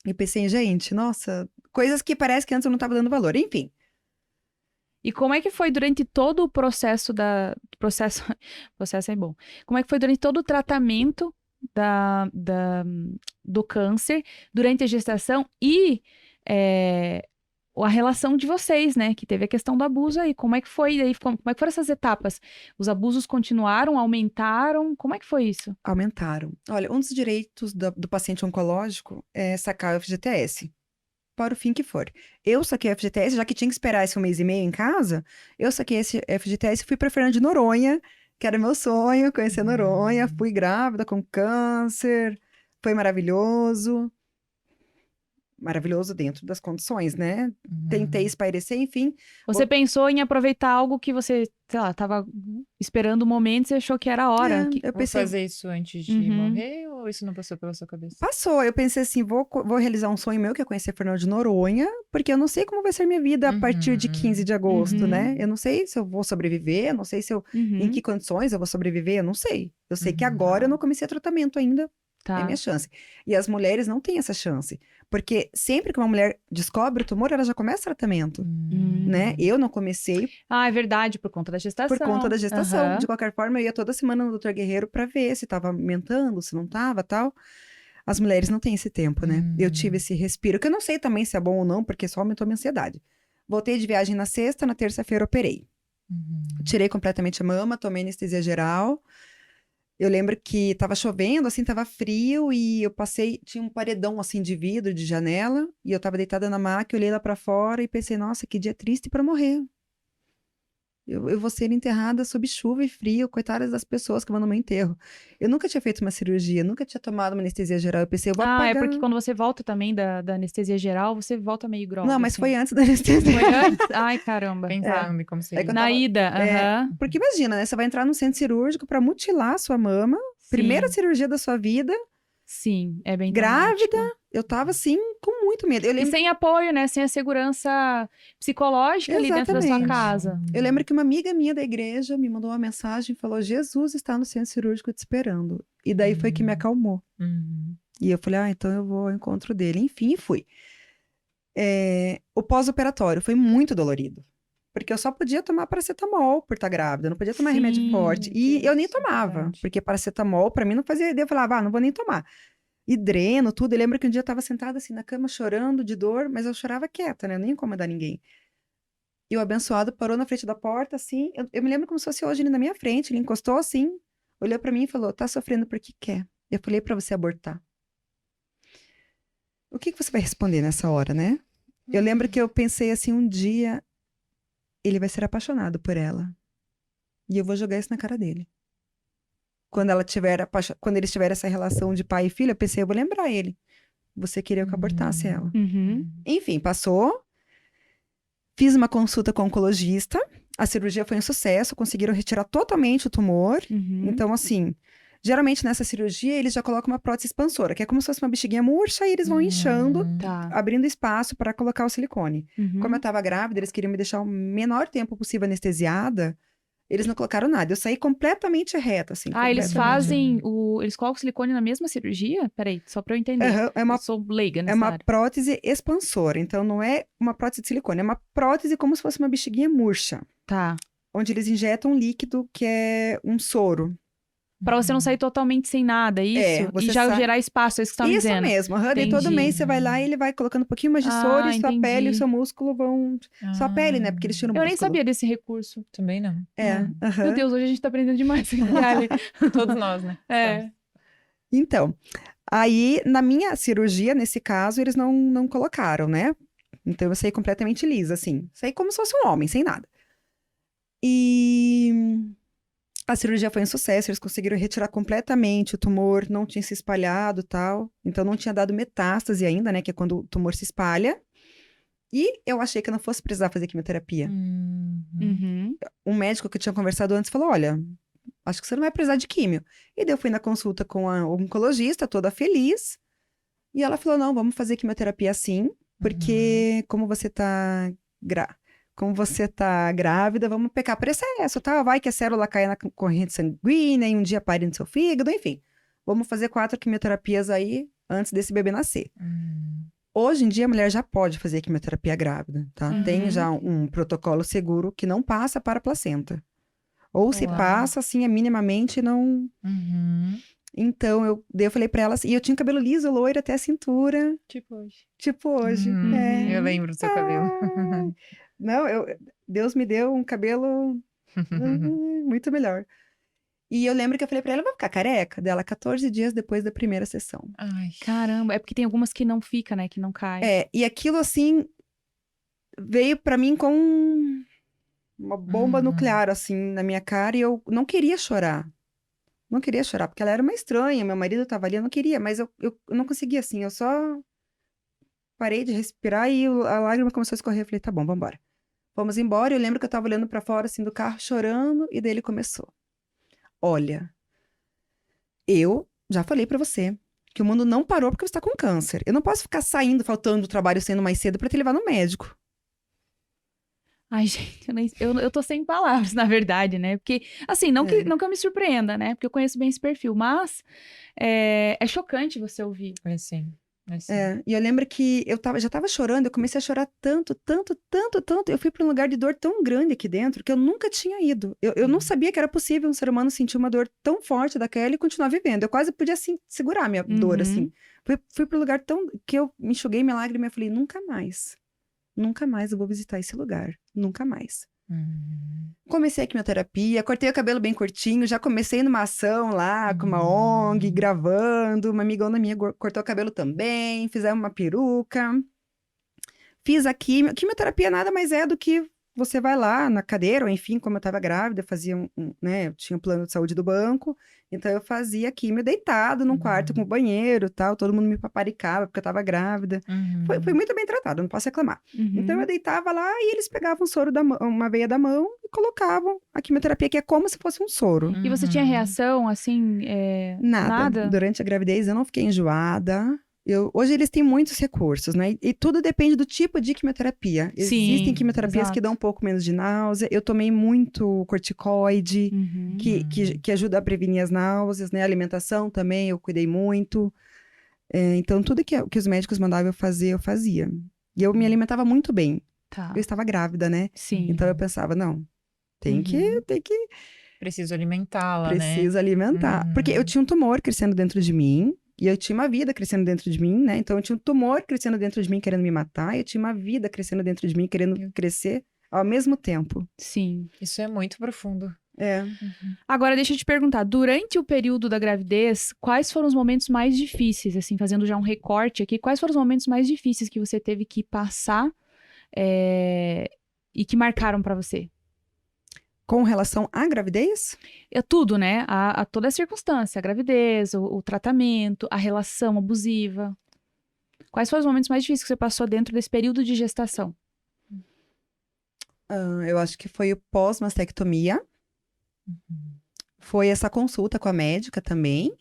E pensei, gente, nossa, coisas que parece que antes eu não estava dando valor. Enfim. E como é que foi durante todo o processo processo é bom. Como é que foi durante todo o tratamento do câncer, durante a gestação e a relação de vocês, né? Que teve a questão do abuso aí. Como é que foi aí? Como é que foram essas etapas? Os abusos continuaram, aumentaram? Como é que foi isso? Aumentaram. Olha, um dos direitos do paciente oncológico é sacar o FGTS. Para o fim que for. Eu saquei o FGTS, já que tinha que esperar esse 1 mês e meio em casa, eu saquei esse FGTS e fui para Fernando de Noronha, que era meu sonho, conhecer Noronha. Fui grávida com câncer, foi maravilhoso. Maravilhoso dentro das condições, né? Tentei espairecer, enfim. Você pensou em aproveitar algo que você, sei lá, tava esperando o momento e você achou que era a hora. Eu Vou pensei, fazer isso antes de morrer ou isso não passou pela sua cabeça? passou. Eu pensei assim, vou realizar um sonho meu, que é conhecer Fernando de Noronha, porque eu não sei como vai ser minha vida a partir de 15 de agosto, né? Eu não sei se eu vou sobreviver, eu não sei se em que condições eu vou sobreviver, eu não sei. Eu sei que agora eu não comecei tratamento ainda. Tá. É minha chance. E as mulheres não têm essa chance. Porque sempre que uma mulher descobre o tumor, ela já começa tratamento, né? Eu não comecei Ah, é verdade, por conta da gestação. por conta da gestação. Aham. De qualquer forma, eu ia toda semana no Dr. Guerreiro para ver se estava aumentando, se não estava, tal. As mulheres não têm esse tempo, né? Eu tive esse respiro, que eu não sei também se é bom ou não, porque só aumentou a minha ansiedade. Voltei de viagem na sexta, na terça-feira operei. Tirei completamente a mama, tomei anestesia geral. Eu lembro que tava chovendo, assim, tava frio, e eu passei, tinha um paredão, assim, de vidro, de janela, e eu tava deitada na maca, olhei lá pra fora e pensei, nossa, que dia triste pra morrer. Eu vou ser enterrada sob chuva e frio, coitadas das pessoas que vão no meu enterro. Eu nunca tinha feito uma cirurgia, nunca tinha tomado uma anestesia geral, eu pensei, eu vou apagar. É porque quando você volta também da anestesia geral, você volta meio grogue. Não, mas assim. foi antes da anestesia. Foi antes? Ai, caramba. Pensando em como seria. que eu Na tava- ida, aham. Porque imagina, né, você vai entrar num centro cirúrgico pra mutilar a sua mama, primeira Sim. cirurgia da sua vida, Sim, é bem grávida. traumático. eu tava, assim, com muito medo. Eu E lembro, sem apoio, né? Sem a segurança psicológica ali dentro da sua Exatamente. casa. eu lembro que uma amiga minha da igreja me mandou uma mensagem e falou, Jesus está no centro cirúrgico te esperando. E daí foi que me acalmou. Uhum. E eu falei, então eu vou ao encontro dele. Enfim, fui. O pós-operatório foi muito dolorido. Porque eu só podia tomar paracetamol por estar grávida, eu não podia tomar remédio Sim, forte. E eu nem isso é tomava, verdade. porque paracetamol pra mim não fazia ideia. Eu falava, não vou nem tomar. E dreno, tudo. Eu lembro que um dia eu tava sentada assim na cama chorando de dor, mas eu chorava quieta, né? Eu nem ia incomodar ninguém. E o abençoado parou na frente da porta, assim. Eu me lembro como se fosse hoje ele na minha frente. Ele encostou assim, olhou pra mim e falou: tá sofrendo porque quer. Eu falei pra você abortar. O que você vai responder nessa hora, né? Eu lembro que eu pensei assim, um dia ele vai ser apaixonado por ela. E eu vou jogar isso na cara dele. Quando eles tiverem essa relação de pai e filho, eu pensei, eu vou lembrar ele. Você queria que eu abortasse ela. Uhum. Enfim, passou. Fiz uma consulta com o oncologista. A cirurgia foi um sucesso, conseguiram retirar totalmente o tumor. Uhum. Então, assim, geralmente nessa cirurgia eles já colocam uma prótese expansora, que é como se fosse uma bexiguinha murcha e eles vão inchando, Tá. abrindo espaço para colocar o silicone. Uhum. Como eu estava grávida, eles queriam me deixar o menor tempo possível anestesiada. Eles não colocaram nada. Eu saí completamente reta, assim. Eles completamente. fazem Eles colocam silicone na mesma cirurgia? Peraí, só pra eu entender. Aham, Eu sou leiga é nessa uma área. prótese expansora. Então, não é uma prótese de silicone. É uma prótese como se fosse uma bexiguinha murcha. Tá. Onde eles injetam um líquido que é um soro. Pra você não sair totalmente sem nada, isso? você E já sai- gerar espaço, é isso que você tá me Isso dizendo. mesmo. Daí todo Entendi. mês você vai lá e ele vai colocando um pouquinho mais de soro e sua entendi. pele e o seu músculo vão... Sua pele, né? Porque eles tiram o Eu músculo. nem sabia desse recurso. Também não. Aham. Meu Deus, hoje a gente tá aprendendo demais. Ali. Todos nós, né? É. Então, aí na minha cirurgia, nesse caso, eles não colocaram, né? Então eu saí completamente lisa, assim. Saí como se fosse um homem, sem nada. E a cirurgia foi um sucesso, eles conseguiram retirar completamente o tumor, não tinha se espalhado e tal. Então não tinha dado metástase ainda, né? Que é quando o tumor se espalha. E eu achei que eu não fosse precisar fazer quimioterapia. Uhum. Um médico que eu tinha conversado antes falou: olha, acho que você não vai precisar de químio. E daí eu fui na consulta com a oncologista, toda feliz. E ela falou: não, vamos fazer quimioterapia sim, porque como você tá grávida, vamos pecar por excesso, tá? Vai que a célula caia na corrente sanguínea e um dia pare no seu fígado, enfim. Vamos fazer 4 quimioterapias aí antes desse bebê nascer. Hoje em dia, a mulher já pode fazer quimioterapia grávida, tá? Uhum. Tem já um protocolo seguro que não passa para a placenta. Ou se Uau. passa, assim, é minimamente não... Então, daí eu falei pra ela assim, e eu tinha cabelo liso, loiro até a cintura, Tipo hoje. tipo hoje. Eu lembro do seu cabelo. Não, Deus me deu um cabelo muito melhor. E eu lembro que eu falei pra ela, vai ficar careca? Dela, 14 dias depois da primeira sessão. Ai. Caramba, é porque tem algumas que não fica, né? Que não cai. E aquilo, assim, veio pra mim com uma bomba nuclear, assim, na minha cara, e eu não queria chorar. Não queria chorar, porque ela era uma estranha, meu marido tava ali, eu não queria, mas eu não conseguia, assim, eu só parei de respirar e a lágrima começou a escorrer, eu falei, tá bom, vambora. Fomos embora, eu lembro que eu tava olhando pra fora, assim, do carro, chorando, e daí ele começou. Olha, eu já falei pra você que o mundo não parou porque você tá com câncer. Eu não posso ficar saindo, faltando do trabalho, saindo mais cedo pra te levar no médico. Ai, gente, eu tô sem palavras, na verdade, né? Porque, assim, não que eu me surpreenda, né? Porque eu conheço bem esse perfil, mas é chocante você ouvir. É sim. E eu lembro que já tava chorando, eu comecei a chorar tanto, eu fui pra um lugar de dor tão grande aqui dentro que eu nunca tinha ido. Eu não sabia que era possível um ser humano sentir uma dor tão forte daquela e continuar vivendo. Eu quase podia, assim, segurar a minha dor, assim. Fui pra um lugar tão... que eu me enxuguei minha lágrima e falei, nunca mais eu vou visitar esse lugar. Nunca mais. Comecei a quimioterapia, cortei o cabelo bem curtinho, já comecei numa ação lá com uma ONG, gravando. Uma amigona minha cortou o cabelo também, fizemos uma peruca. Fiz a quimioterapia nada mais é do que você vai lá na cadeira, ou enfim, como eu estava grávida, eu fazia né, eu tinha um plano de saúde do banco, então eu fazia quimio deitado num quarto com banheiro e tal, todo mundo me paparicava porque eu estava grávida. Foi muito bem tratado, não posso reclamar. Então eu deitava lá e eles pegavam o soro uma veia da mão e colocavam a quimioterapia, que é como se fosse um soro. E você tinha reação, assim, Nada. nada? Durante a gravidez eu não fiquei enjoada, Hoje eles têm muitos recursos, né? E tudo depende do tipo de quimioterapia. Existem Sim, quimioterapias exato. que dão um pouco menos de náusea. Eu tomei muito corticoide, Uhum. que ajuda a prevenir as náuseas, né? A alimentação também, eu cuidei muito. Então, tudo que os médicos mandavam eu fazia. E eu me alimentava muito bem. Tá. Eu estava grávida, né? Sim. Então, eu pensava, não, tem que Preciso alimentá-la, né? preciso alimentar. Porque eu tinha um tumor crescendo dentro de mim, e eu tinha uma vida crescendo dentro de mim, né? Então, eu tinha um tumor crescendo dentro de mim, querendo me matar, e eu tinha uma vida crescendo dentro de mim, querendo crescer ao mesmo tempo. Sim. Isso é muito profundo. É. Agora, deixa eu te perguntar, durante o período da gravidez, quais foram os momentos mais difíceis, assim, fazendo já um recorte aqui, quais foram os momentos mais difíceis que você teve que passar e que marcaram pra você? Com relação à gravidez? É tudo, né? A toda a circunstância, a gravidez, o tratamento, a relação abusiva. Quais foram os momentos mais difíceis que você passou dentro desse período de gestação? Eu acho que foi o pós-mastectomia. Foi essa consulta com a médica também.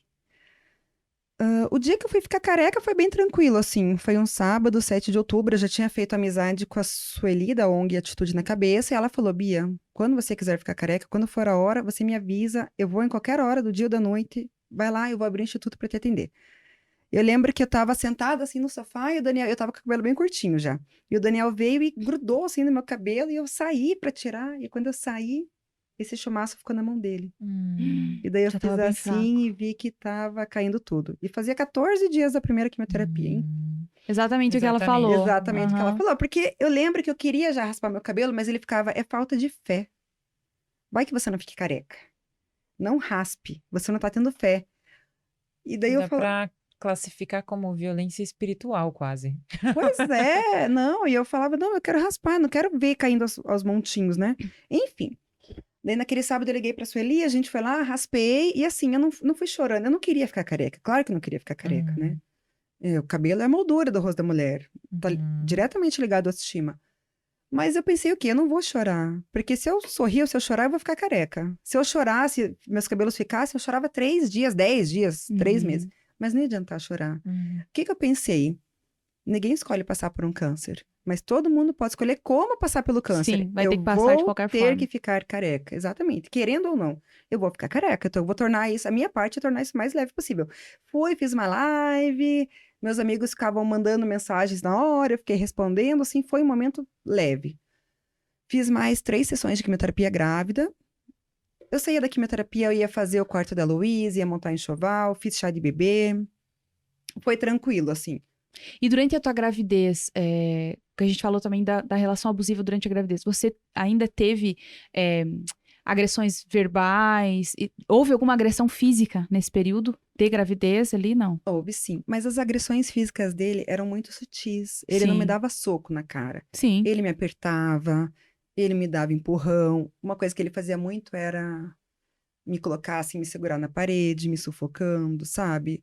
O dia que eu fui ficar careca foi bem tranquilo, assim. Foi um sábado, 7 de outubro. Eu já tinha feito amizade com a Sueli, da ONG Atitude na Cabeça. E ela falou, Bia, quando você quiser ficar careca, quando for a hora, você me avisa. Eu vou em qualquer hora do dia ou da noite. Vai lá, eu vou abrir o instituto para te atender. Eu lembro que eu tava sentada, assim, no sofá. E o Daniel... Eu tava com o cabelo bem curtinho já. E o Daniel veio e grudou, assim, no meu cabelo. E eu saí para tirar. E quando eu saí, esse chumaço ficou na mão dele. E daí eu Já fiz tava bem assim e vi que tava caindo tudo. E fazia 14 dias da primeira quimioterapia, hein? Exatamente o que ela Exatamente. falou. Exatamente o que ela Aham. falou. Porque eu lembro que eu queria já raspar meu cabelo, mas ele ficava, é falta de fé. Vai que você não fique careca. Não raspe, você não tá tendo fé. E daí eu Dá falei, pra classificar como violência espiritual, quase. pois é, não. E eu falava, não, eu quero raspar, não quero ver caindo aos montinhos, né? Enfim. Daí naquele sábado eu liguei pra Sueli, a gente foi lá, raspei, e assim, eu não fui chorando, eu não queria ficar careca. Claro que eu não queria ficar careca, né? O cabelo é a moldura do rosto da mulher. Tá diretamente ligado à autoestima. Mas eu pensei o quê? Eu não vou chorar. Porque se eu sorrir ou se eu chorar, eu vou ficar careca. Se eu chorasse, meus cabelos ficassem, eu chorava 3 dias, 10 dias, 3 meses. Mas não ia adiantar chorar. O que eu pensei? Ninguém escolhe passar por um câncer. Mas todo mundo pode escolher como passar pelo câncer. Sim, vai ter que passar de qualquer Eu vou forma. ter que ficar careca. Exatamente. Querendo ou não, eu vou ficar careca. Então eu vou tornar isso, a minha parte é tornar isso o mais leve possível. Fiz uma live, meus amigos ficavam mandando mensagens na hora, eu fiquei respondendo, assim, foi um momento leve. Fiz mais 3 sessões de quimioterapia grávida. Eu saía da quimioterapia, eu ia fazer o quarto da Luísa, ia montar enxoval, fiz chá de bebê. Foi tranquilo, assim. E durante a tua gravidez, que a gente falou também da relação abusiva durante a gravidez, você ainda teve agressões verbais? Houve alguma agressão física nesse período de gravidez ali? Não. Houve sim, mas as agressões físicas dele eram muito sutis. Ele não me Sim. dava soco na cara. Sim. Ele me apertava, ele me dava empurrão. Uma coisa que ele fazia muito era me colocar assim, me segurar na parede, me sufocando, sabe?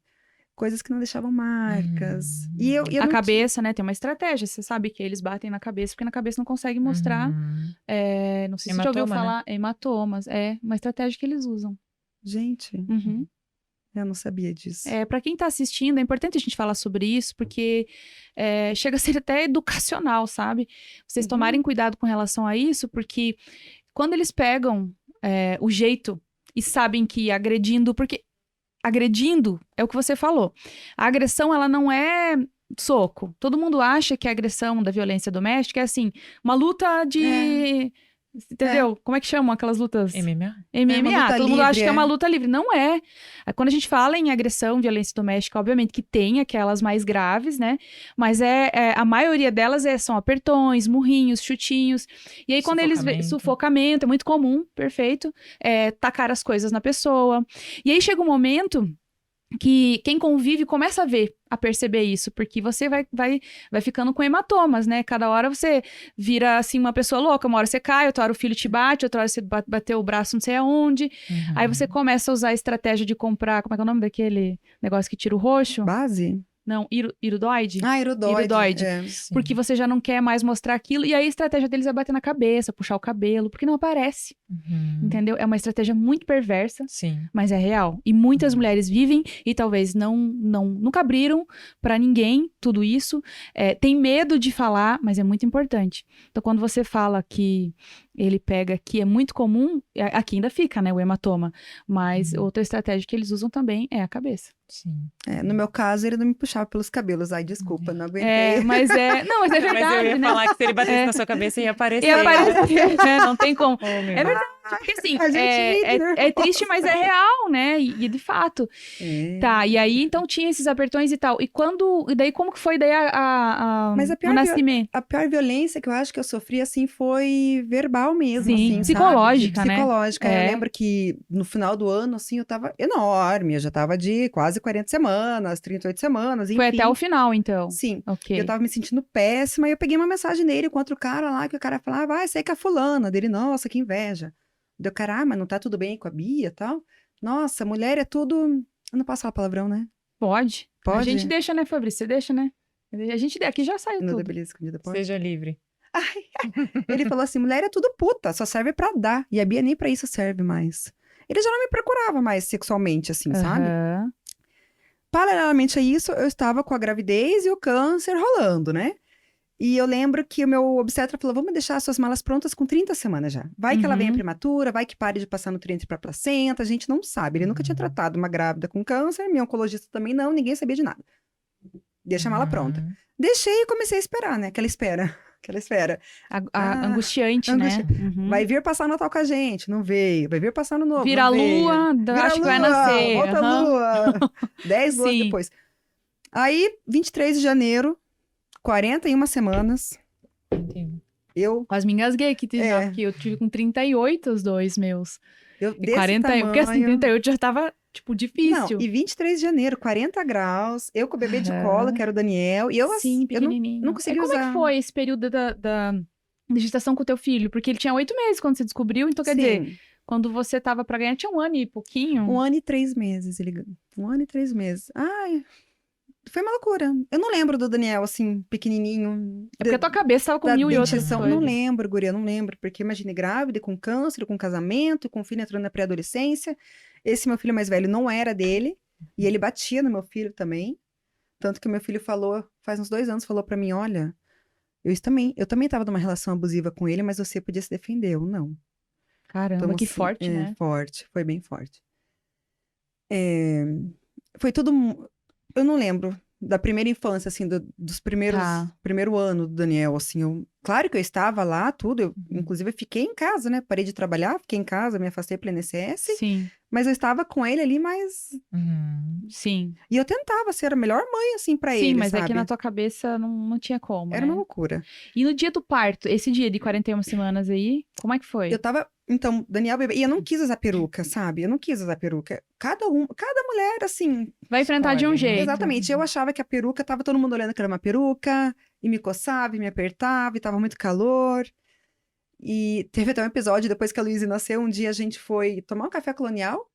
Coisas que não deixavam marcas. E eu A não tinha- cabeça, né? Tem uma estratégia. Você sabe que eles batem na cabeça, porque na cabeça não consegue mostrar. Não sei se você já ouviu Hematoma, né? falar hematomas. É uma estratégia que eles usam. Gente, Uhum. eu não sabia disso. Para quem tá assistindo, é importante a gente falar sobre isso, porque chega a ser até educacional, sabe? Vocês tomarem cuidado com relação a isso, porque quando eles pegam o jeito e sabem que agredindo, porque agredindo é o que você falou. A agressão, ela não é soco. Todo mundo acha que a agressão da violência doméstica é assim, uma luta de... Entendeu? Como é que chamam aquelas lutas? MMA? MMA. uma luta Todo mundo acha livre, que é uma luta livre. Não é. Quando a gente fala em agressão, violência doméstica, obviamente que tem aquelas mais graves, né? Mas a maioria delas são apertões, murrinhos, chutinhos. E aí, quando eles veem sufocamento, é muito comum, perfeito, tacar as coisas na pessoa. E aí chega um momento que quem convive começa a perceber isso, porque você vai ficando com hematomas, né? Cada hora você vira, assim, uma pessoa louca. Uma hora você cai, outra hora o filho te bate, outra hora você bateu o braço não sei aonde. Aí você começa a usar a estratégia de comprar, como é que é o nome daquele negócio que tira o roxo? Base? Não, iridoide? Iridoide. Iridoide. Porque você já não quer mais mostrar aquilo. E aí a estratégia deles é bater na cabeça, puxar o cabelo, porque não aparece. Entendeu? É uma estratégia muito perversa, Sim. mas é real. E muitas mulheres vivem e talvez nunca abriram pra ninguém tudo isso. Tem medo de falar, mas é muito importante. Então, quando você fala que ele pega aqui, é muito comum, aqui ainda fica, né, o hematoma. Mas outra estratégia que eles usam também é a cabeça. Sim. No meu caso, ele não me puxava pelos cabelos. Ai, desculpa, não aguentei. Não, mas é Mas eu verdade, ia né? falar que se ele batesse na sua cabeça, ia aparecer. E aparecer, né? Não tem como. Oh, meu É Deus. verdade, porque assim, A gente é triste, mas é real, né? E de fato. É. Tá, e aí então tinha esses apertões e tal. E daí como que foi daí Mas a o pior, nascimento? a pior violência que eu acho que eu sofri, assim, foi verbal mesmo, Sim, assim, psicológica, sabe? né? Psicológica. É. Eu lembro que no final do ano, assim, eu tava enorme. Eu já tava de quase 40 semanas, 38 semanas, enfim. Foi até o final, então. Sim. Ok. Eu tava me sentindo péssima e eu peguei uma mensagem nele com outro cara lá, que o cara falava, vai, sai com a fulana. Dele, nossa, que inveja. Deu, cara, mas não tá tudo bem com a Bia e tal? Nossa, mulher é tudo... Eu não posso falar palavrão, né? Pode. A Pode? gente deixa, né, Fabrício? Você deixa, né? A gente aqui já saiu Não deu tudo. beleza escondida, pode? Seja livre. Ele falou assim, mulher é tudo puta, só serve pra dar. E a Bia nem pra isso serve mais. Ele já não me procurava mais sexualmente, assim, sabe? Aham. Paralelamente a isso, eu estava com a gravidez e o câncer rolando, né? E eu lembro que o meu obstetra falou, vamos deixar as suas malas prontas com 30 semanas já. Vai que ela venha Uhum. prematura, vai que pare de passar nutriente pra placenta, a gente não sabe. Ele nunca tinha tratado uma grávida com câncer, minha oncologista também não, ninguém sabia de nada. Deixa a mala pronta. Deixei e comecei a esperar, né? Aquela espera. Angustiante, angústia. né? Uhum. Vai vir passar o Natal com a gente, não veio. Vai vir passar no novo, Vira a não veio. lua, Vira acho a que vai lua, nascer. volta a aham. lua. 10 luas Sim. depois. Aí, 23 de janeiro, 41 semanas, Entendi. eu Quase me engasguei aqui, É. porque eu tive com 38 os dois meus. E desse 41, porque assim, tamanho... 38 já tava, tipo, difícil. Não, e 23 de janeiro, 40 graus, eu com o bebê de Aham. colo, que era o Daniel, e eu, Sim, eu não, pequenininho. não consegui Como é usar. que foi esse período da gestação com o teu filho? Porque ele tinha 8 meses quando você descobriu, então quer dizer, Sim, quando você tava pra ganhar, tinha 1 ano e pouquinho. 1 ano e 3 meses, ele... 1 ano e 3 meses. Ai, foi uma loucura. Eu não lembro do Daniel, assim, pequenininho. É porque a tua cabeça tava com Da mil e outras dentição, coisas. não lembro, guria, não lembro, porque imagine grávida, com câncer, com casamento, com filho entrando na pré-adolescência. Esse meu filho mais velho não era dele, e ele batia no meu filho também. Tanto que o meu filho falou, faz uns 2 anos, falou pra mim, olha, eu também tava numa relação abusiva com ele, mas você podia se defender, eu não. Caramba, Então, que assim, forte, né? Forte, foi bem forte. Foi tudo, eu não lembro da primeira infância, assim, dos Tá. primeiro ano do Daniel, assim, claro que eu estava lá, tudo, eu, inclusive, fiquei em casa, né, parei de trabalhar, fiquei em casa, me afastei pelo INSS, Sim, mas eu estava com ele ali, mas, sim. e eu tentava ser a melhor mãe, assim, pra Sim, ele, mas sabe? é que na tua cabeça não tinha como, Era né? uma loucura. E no dia do parto, esse dia de 41 semanas aí, como é que foi? Eu tava, então, Daniel bebê, e eu não quis usar peruca, sabe? Eu não quis usar peruca. Cada mulher, assim, Vai enfrentar de um Escolhe, né? jeito. exatamente. Eu achava que a peruca, tava todo mundo olhando que era uma peruca, e me coçava, e me apertava, e tava muito calor. E teve até um episódio, depois que a Luísa nasceu, um dia a gente foi tomar um café colonial,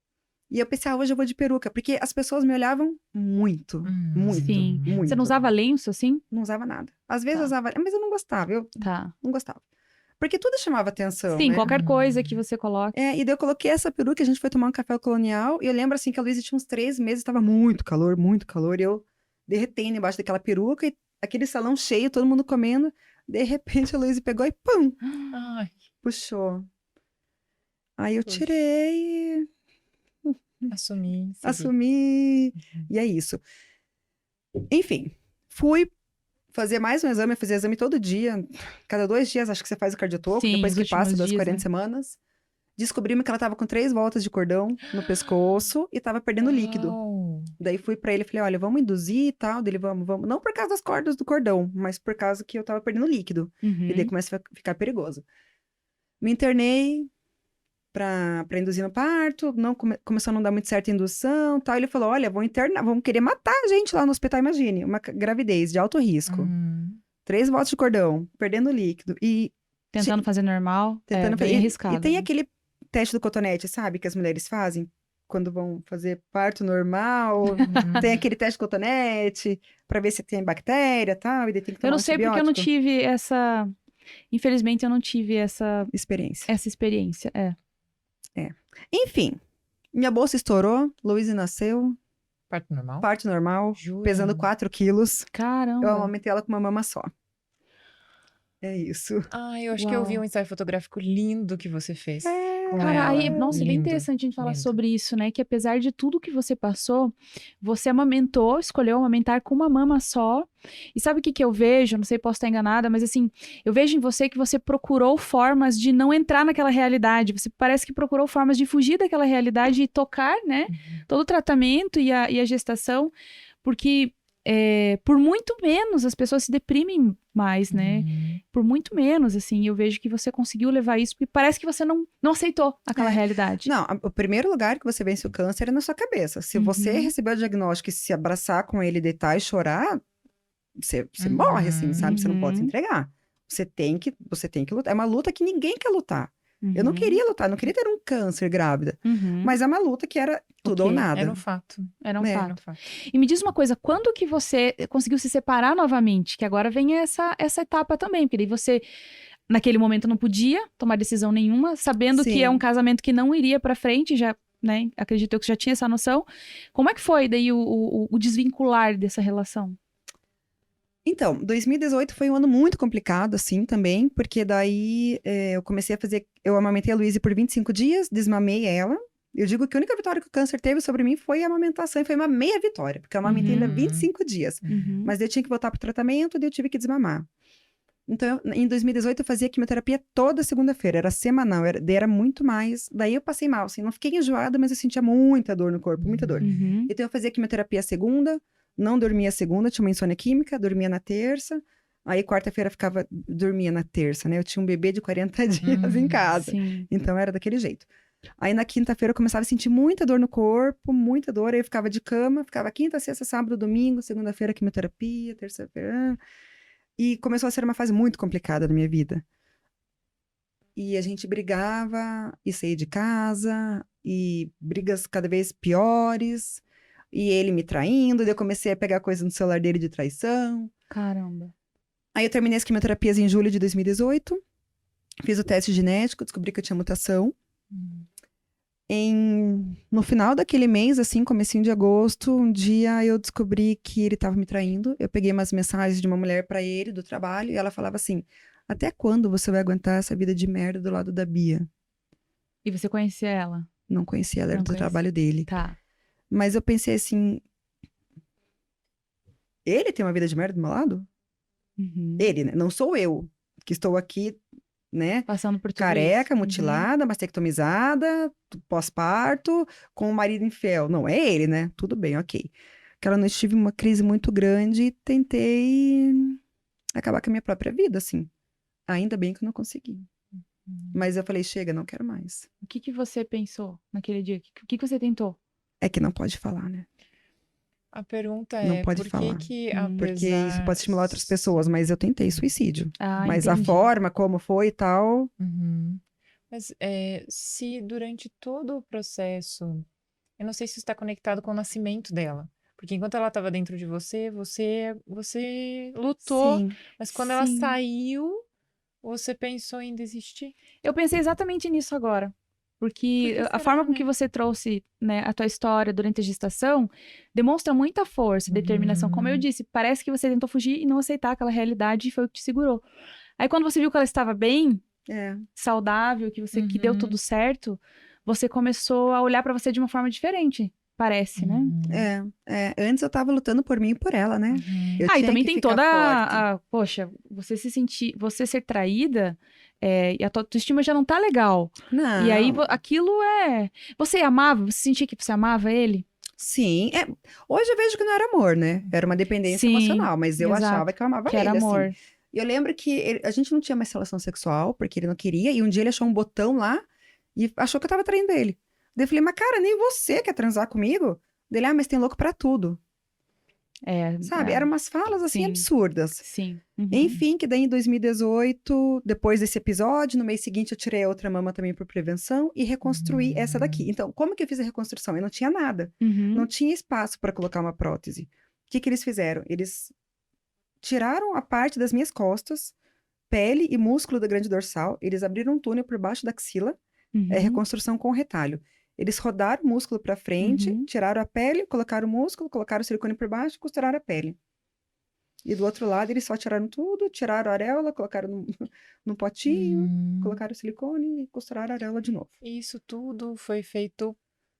e eu pensei, hoje eu vou de peruca, porque as pessoas me olhavam muito, muito, Sim. muito. Você não usava lenço assim? Não usava nada. Às vezes Tá. eu usava, mas eu não gostava, eu Tá. não gostava. Porque tudo chamava atenção, Sim, né? qualquer coisa que você coloque. E daí eu coloquei essa peruca, a gente foi tomar um café colonial, e eu lembro, assim, que a Luísa tinha uns 3 meses, tava muito calor, e eu derretendo embaixo daquela peruca, e aquele salão cheio, todo mundo comendo, de repente a Luísa pegou e pum, Ai, puxou. Aí eu Poxa. tirei, assumi. segui. assumi, e é isso. Enfim, fui fazer mais um exame, eu fazia exame todo dia, cada 2 dias acho que você faz o cardiotoco, Sim, depois os que passa últimos das dias, 40 né? semanas. Descobrimos que ela tava com 3 voltas de cordão no pescoço e tava perdendo líquido. Uau. Daí fui pra ele e falei, olha, vamos induzir e tal. Dele, vamos. Não por causa das cordas do cordão, mas por causa que eu tava perdendo líquido. E daí Uhum. começa a ficar perigoso. Me internei pra induzir no parto, não começou a não dar muito certo a indução, tal. Ele falou, olha, vão internar, vão querer matar a gente lá no hospital, imagine. Uma gravidez de alto risco. 3 voltas de cordão, perdendo líquido. E Tentando fazer normal, tentando é bem fazer. arriscado. E tem né? aquele teste do cotonete, sabe? Que as mulheres fazem quando vão fazer parto normal. Tem aquele teste do cotonete pra ver se tem bactéria e tal. E daí tem que Eu tomar não um sei porque eu não antibiótico. tive essa... Infelizmente, eu não tive essa Experiência. experiência. É. Enfim, minha bolsa estourou, Luísa nasceu, Parto normal? parto normal, Jura? pesando 4 quilos. Eu Caramba. amamentei ela com uma mama só. É isso. Ah, eu acho que eu vi Uau. um ensaio fotográfico lindo que você fez com Cara, aí, ela. nossa, é bem Lindo, interessante a gente falar lindo. sobre isso, né? Que apesar de tudo que você passou, você amamentou, escolheu amamentar com uma mama só. E sabe o que que eu vejo? Não sei, posso estar enganada, mas assim, eu vejo em você que você procurou formas de não entrar naquela realidade. Você parece que procurou formas de fugir daquela realidade e tocar, né? Todo o tratamento e a gestação, porque por muito menos as pessoas se deprimem mais, né? Uhum. Por muito menos, assim, eu vejo que você conseguiu levar isso, porque parece que você não aceitou aquela realidade. Não, o primeiro lugar que você vence o câncer é na sua cabeça. Se você Uhum. receber o diagnóstico e se abraçar com ele, deitar e chorar, você morre, assim, sabe? Você não pode se Uhum. entregar. Você tem que lutar. É uma luta que ninguém quer lutar. Eu não Uhum. queria lutar, não queria ter um câncer grávida. Uhum. Mas é uma luta que era tudo ou Ok, nada. Era um fato. Era um né? Era fato. um fato. E me diz uma coisa, quando que você conseguiu se separar novamente? Que agora vem essa etapa também, porque daí você, naquele momento, não podia tomar decisão nenhuma, sabendo que é um Sim. casamento que não iria pra frente, já, né? Acredito eu que já tinha essa noção. Como é que foi daí o desvincular dessa relação? Então, 2018 foi um ano muito complicado, assim, também, porque daí eu comecei a fazer. Eu amamentei a Luísa por 25 dias, desmamei ela. Eu digo que a única vitória que o câncer teve sobre mim foi a amamentação, e foi uma meia vitória, porque eu amamentei ainda Uhum. 25 dias. Uhum. Mas daí eu tinha que voltar pro tratamento, daí eu tive que desmamar. Então, em 2018, eu fazia quimioterapia toda segunda-feira, era semanal, daí era muito mais. Daí eu passei mal, assim, não fiquei enjoada, mas eu sentia muita dor no corpo, muita dor. Uhum. Então, eu fazia quimioterapia segunda, não dormia segunda, tinha uma insônia química, dormia na terça. Aí, quarta-feira, dormia na terça, né? Eu tinha um bebê de 40 dias em casa. Sim. Então, era daquele jeito. Aí, na quinta-feira, eu começava a sentir muita dor no corpo, muita dor. Aí, eu ficava de cama, ficava quinta, sexta, sábado, domingo, segunda-feira, quimioterapia, terça-feira. E começou a ser uma fase muito complicada da minha vida. E a gente brigava e saía de casa, e brigas cada vez piores, e ele me traindo, daí eu comecei a pegar coisa no celular dele de traição. Caramba. Aí eu terminei as quimioterapias em julho de 2018, fiz o teste genético, descobri que eu tinha mutação. No final daquele mês, assim, comecinho de agosto, um dia eu descobri que ele estava me traindo. Eu peguei umas mensagens de uma mulher para ele do trabalho e ela falava assim: até quando você vai aguentar essa vida de merda do lado da Bia? E você conhecia ela? Não conhecia, ela era Não do conhecia. trabalho dele. Tá. Mas eu pensei assim: ele tem uma vida de merda do meu lado? Uhum. Ele, né? Não sou eu, que estou aqui, né? Passando por tudo Careca, isso. mutilada, mastectomizada, pós-parto, com o marido infiel. Não, é ele, né? Tudo bem, ok. Aquela noite tive uma crise muito grande e tentei acabar com a minha própria vida, assim. Ainda bem que eu não consegui. Mas eu falei, chega, não quero mais. O que que você pensou naquele dia? O que que você tentou? É que não pode falar, né? A pergunta Não é, pode por falar. que Porque isso apesar... pode estimular outras pessoas, mas eu tentei suicídio. Ah, Mas entendi. a forma como foi e tal, Uhum. Mas se durante todo o processo, eu não sei se isso está conectado com o nascimento dela, porque enquanto ela estava dentro de você, você lutou, sim. mas quando ela Sim. saiu, você pensou em desistir? Eu pensei exatamente nisso agora. Porque Por que a será, forma com né? que você trouxe, né, a tua história durante a gestação demonstra muita força e determinação. Como eu Uhum. disse, parece que você tentou fugir e não aceitar aquela realidade e foi o que te segurou. Aí quando você viu que ela estava bem, É. saudável, que deu Uhum. tudo certo, você começou a olhar pra você de uma forma diferente, parece, né? Uhum. Antes eu tava lutando por mim e por ela, né? Uhum. Eu Ah, e tinha também que tem ficar toda forte. poxa, você se sentir, você ser traída, e a tua autoestima já não tá legal. E aí Não, aquilo você amava, você sentia que você amava ele? sim. Hoje eu vejo que não era amor, né? Era uma dependência Sim, emocional, mas eu achava exato. que eu amava Que era ele, assim. amor. E eu lembro que a gente não tinha mais relação sexual, porque ele não queria, e um dia ele achou um botão lá e achou que eu tava traindo ele. Daí eu falei, mas cara, nem você quer transar comigo? Dele, mas tem louco pra tudo. Sabe? Eram umas falas assim sim, absurdas. sim. Uhum. Enfim, que daí em 2018, depois desse episódio, no mês seguinte eu tirei a outra mama também por prevenção e reconstruí essa daqui. Então, como que eu fiz a reconstrução? Eu não tinha nada. Uhum. Não tinha espaço para colocar uma prótese. O que que eles fizeram? Eles tiraram a parte das minhas costas, pele e músculo da grande dorsal, eles abriram um túnel por baixo da axila, É Uhum. reconstrução com retalho. Eles rodaram o músculo para frente, Uhum. tiraram a pele, colocaram o músculo, colocaram o silicone por baixo e costuraram a pele. E do outro lado, eles só tiraram tudo, tiraram a areola, colocaram num potinho, colocaram o silicone e costuraram a areola de novo. Isso tudo foi feito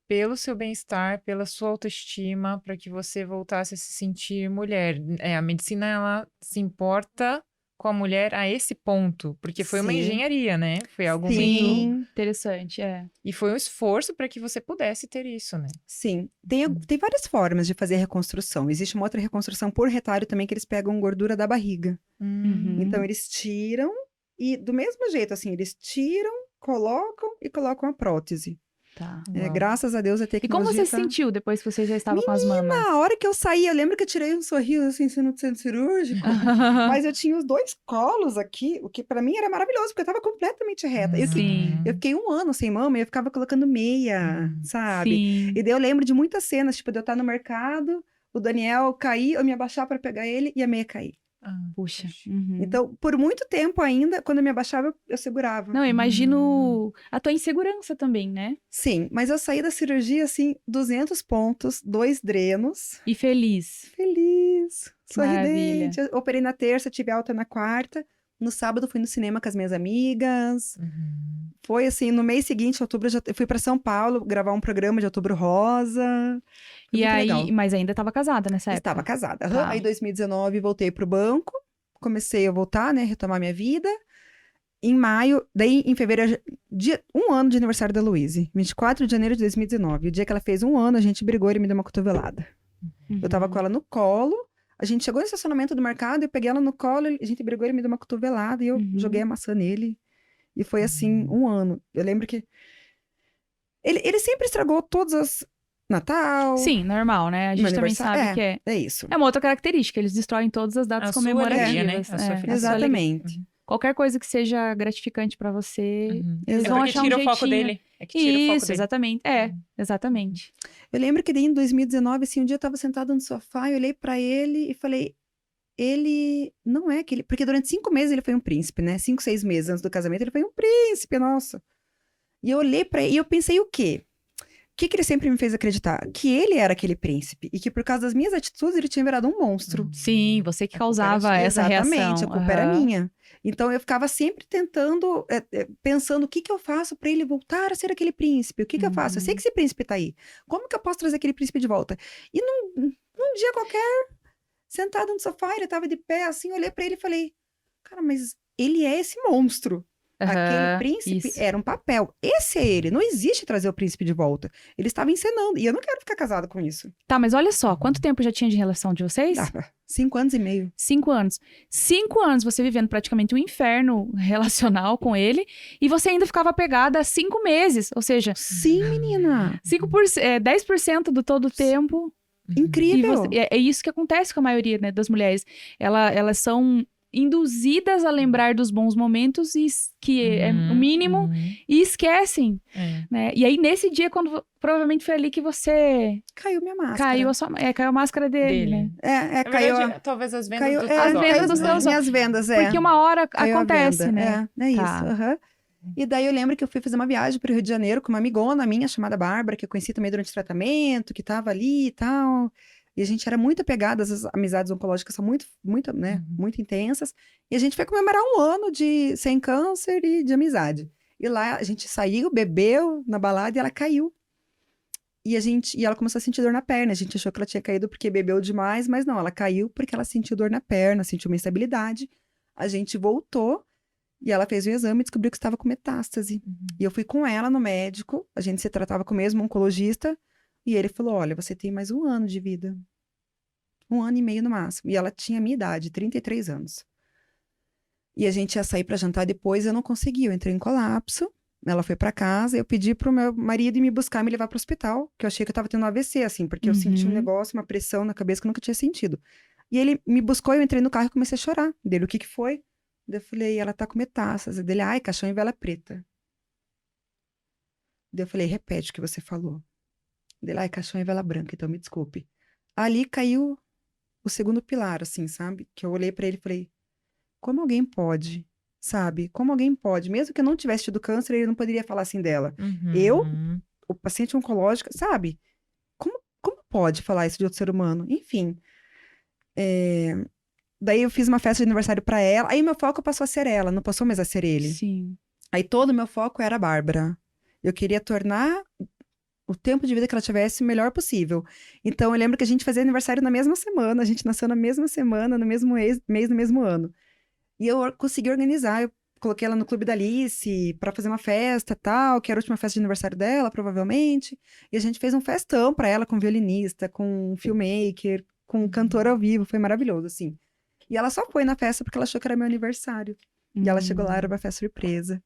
pelo seu bem-estar, pela sua autoestima, para que você voltasse a se sentir mulher. A medicina, ela se importa com a mulher a esse ponto, porque foi uma Sim. engenharia, né? Foi algo muito... Sim, Interessante, E foi um esforço para que você pudesse ter isso, né? sim. Tem várias formas de fazer a reconstrução. Existe uma outra reconstrução por retalho também, que eles pegam gordura da barriga. Uhum. Então, eles tiram e, do mesmo jeito, assim, eles tiram, colocam e colocam a prótese. Tá. Uau. Graças a Deus, a E como tecnologia você se tá... sentiu depois que você já estava com as mamas? Na hora que eu saí, eu lembro que eu tirei um sorriso, assim, sendo do centro cirúrgico. Mas eu tinha os dois colos aqui, o que pra mim era maravilhoso, porque eu tava completamente reta. Sim. Eu fiquei um ano sem mama e eu ficava colocando meia, sabe? Sim. E daí eu lembro de muitas cenas, tipo, de eu estar no mercado, o Daniel cair, eu me abaixar pra pegar ele e a meia cair. Puxa. Uhum. Então, por muito tempo ainda, quando eu me abaixava, eu segurava. Não, eu imagino a tua insegurança também, né? Sim, mas eu saí da cirurgia, assim, 200 pontos, 2 drenos, E feliz. feliz, Que maravilha. sorridente. Eu operei na terça, tive alta na quarta. No sábado, fui no cinema com as minhas amigas. Foi assim, no mês seguinte, outubro, eu fui para São Paulo gravar um programa de Outubro Rosa. Foi E muito aí, legal. mas ainda estava casada nessa época? Estava casada. Tá. Aí, em 2019, voltei pro banco. Comecei a voltar, né? Retomar minha vida. Em maio, daí em fevereiro, um ano de aniversário da Luíse. 24 de janeiro de 2019. O dia que ela fez um ano, a gente brigou e ele me deu uma cotovelada. Eu tava com ela no colo. A gente chegou no estacionamento do mercado, eu peguei ela no colo, a gente brigou, ele me deu uma cotovelada e eu joguei a maçã nele. E foi assim, um ano. Eu lembro que ele sempre estragou todas as... Natal, Sim, normal, né? A meu gente também aniversário. sabe que é. É isso. É uma outra característica, eles destroem todas as datas A sua alegria, comemorativas. né? A sua É, felicidade. Exatamente. qualquer coisa que seja gratificante pra você, eles Exato. vão Porque achar tira um o foco jeitinho. dele. É que tira o foco Isso, dele. exatamente. Exatamente. Eu lembro que daí em 2019, assim, um dia eu tava sentada no sofá, eu olhei pra ele e falei, ele não é aquele... Porque durante 5 meses ele foi um príncipe, né? 5, 6 meses antes do casamento, ele foi um príncipe, nossa. E eu olhei pra ele e eu pensei o quê? O que ele sempre me fez acreditar? Que ele era aquele príncipe e que por causa das minhas atitudes ele tinha virado um monstro. Sim, você que A culpa era causava sua. essa Exatamente, reação. a culpa era Aham. minha. Então eu ficava sempre tentando, pensando o que eu faço pra ele voltar a ser aquele príncipe? O que eu faço? Eu sei que esse príncipe tá aí. Como que eu posso trazer aquele príncipe de volta? E num dia qualquer, sentado no sofá, ele tava de pé assim, eu olhei pra ele e falei, cara, mas ele é esse monstro. Aquele Aham, príncipe isso. era um papel. Esse é ele. Não existe trazer o príncipe de volta. Ele estava encenando. E eu não quero ficar casada com isso. Tá, mas olha só, quanto tempo já tinha de relação de vocês? 5 anos e meio. 5 anos. 5 anos você vivendo praticamente um inferno relacional com ele e você ainda ficava pegada há 5 meses. Ou seja, Sim, menina. 10% do todo o tempo. E Incrível. é isso que acontece com a maioria, né, das mulheres. Elas são induzidas a lembrar dos bons momentos, que é o mínimo, e esquecem. Né? E aí, nesse dia, quando provavelmente foi ali que você Caiu minha máscara. caiu a máscara dele, né? Na caiu. verdade, talvez as vendas Caiu, dos As teus vendas olhos, dos né? teus minhas vendas, Porque uma hora Caiu a acontece, venda. né? É isso. Tá. Aham. E daí eu lembro que eu fui fazer uma viagem para o Rio de Janeiro com uma amigona minha chamada Bárbara, que eu conheci também durante o tratamento, que estava ali e tal. E a gente era muito apegada, as amizades oncológicas são muito, né, muito intensas. E a gente foi comemorar um ano sem câncer e de amizade. E lá a gente saiu, bebeu na balada e ela caiu. E ela começou a sentir dor na perna. A gente achou que ela tinha caído porque bebeu demais, mas não, ela caiu porque ela sentiu dor na perna, sentiu uma instabilidade. A gente voltou e ela fez o exame e descobriu que estava com metástase. E eu fui com ela no médico, a gente se tratava com o mesmo oncologista, e ele falou, olha, você tem mais 1 ano de vida. 1 ano e meio no máximo. E ela tinha a minha idade, 33 anos. E a gente ia sair para jantar depois, eu não consegui, eu entrei em colapso. Ela foi para casa, eu pedi pro meu marido ir me buscar e me levar pro hospital, que eu achei que eu tava tendo um AVC, assim, porque eu senti um negócio, uma pressão na cabeça que eu nunca tinha sentido. E ele me buscou, eu entrei no carro e comecei a chorar. Dele, o que foi? Daí eu falei, ela tá com metástase. Dele, ai, caixão em vela preta. Daí eu falei, repete o que você falou. Dele, ai, caixão em vela branca, então me desculpe. Ali caiu o segundo pilar, assim, sabe? Que eu olhei pra ele e falei, como alguém pode sabe? Como alguém pode? Mesmo que eu não tivesse tido câncer, ele não poderia falar assim dela. Eu, Uhum. o paciente oncológico, sabe? Como pode falar isso de outro ser humano? Enfim. Daí eu fiz uma festa de aniversário pra ela. Aí meu foco passou a ser ela, não passou mais a ser ele. Sim. Aí todo o meu foco era a Bárbara. Eu queria tornar o tempo de vida que ela tivesse o melhor possível. Então eu lembro que a gente fazia aniversário na mesma semana, a gente nasceu na mesma semana, no mesmo mês, no mesmo ano. E eu consegui organizar, eu coloquei ela no Clube da Alice pra fazer uma festa tal, que era a última festa de aniversário dela, provavelmente. E a gente fez um festão pra ela com violinista, com filmmaker, com cantor ao vivo, foi maravilhoso, assim. E ela só foi na festa porque ela achou que era meu aniversário. E ela chegou lá, era uma festa surpresa.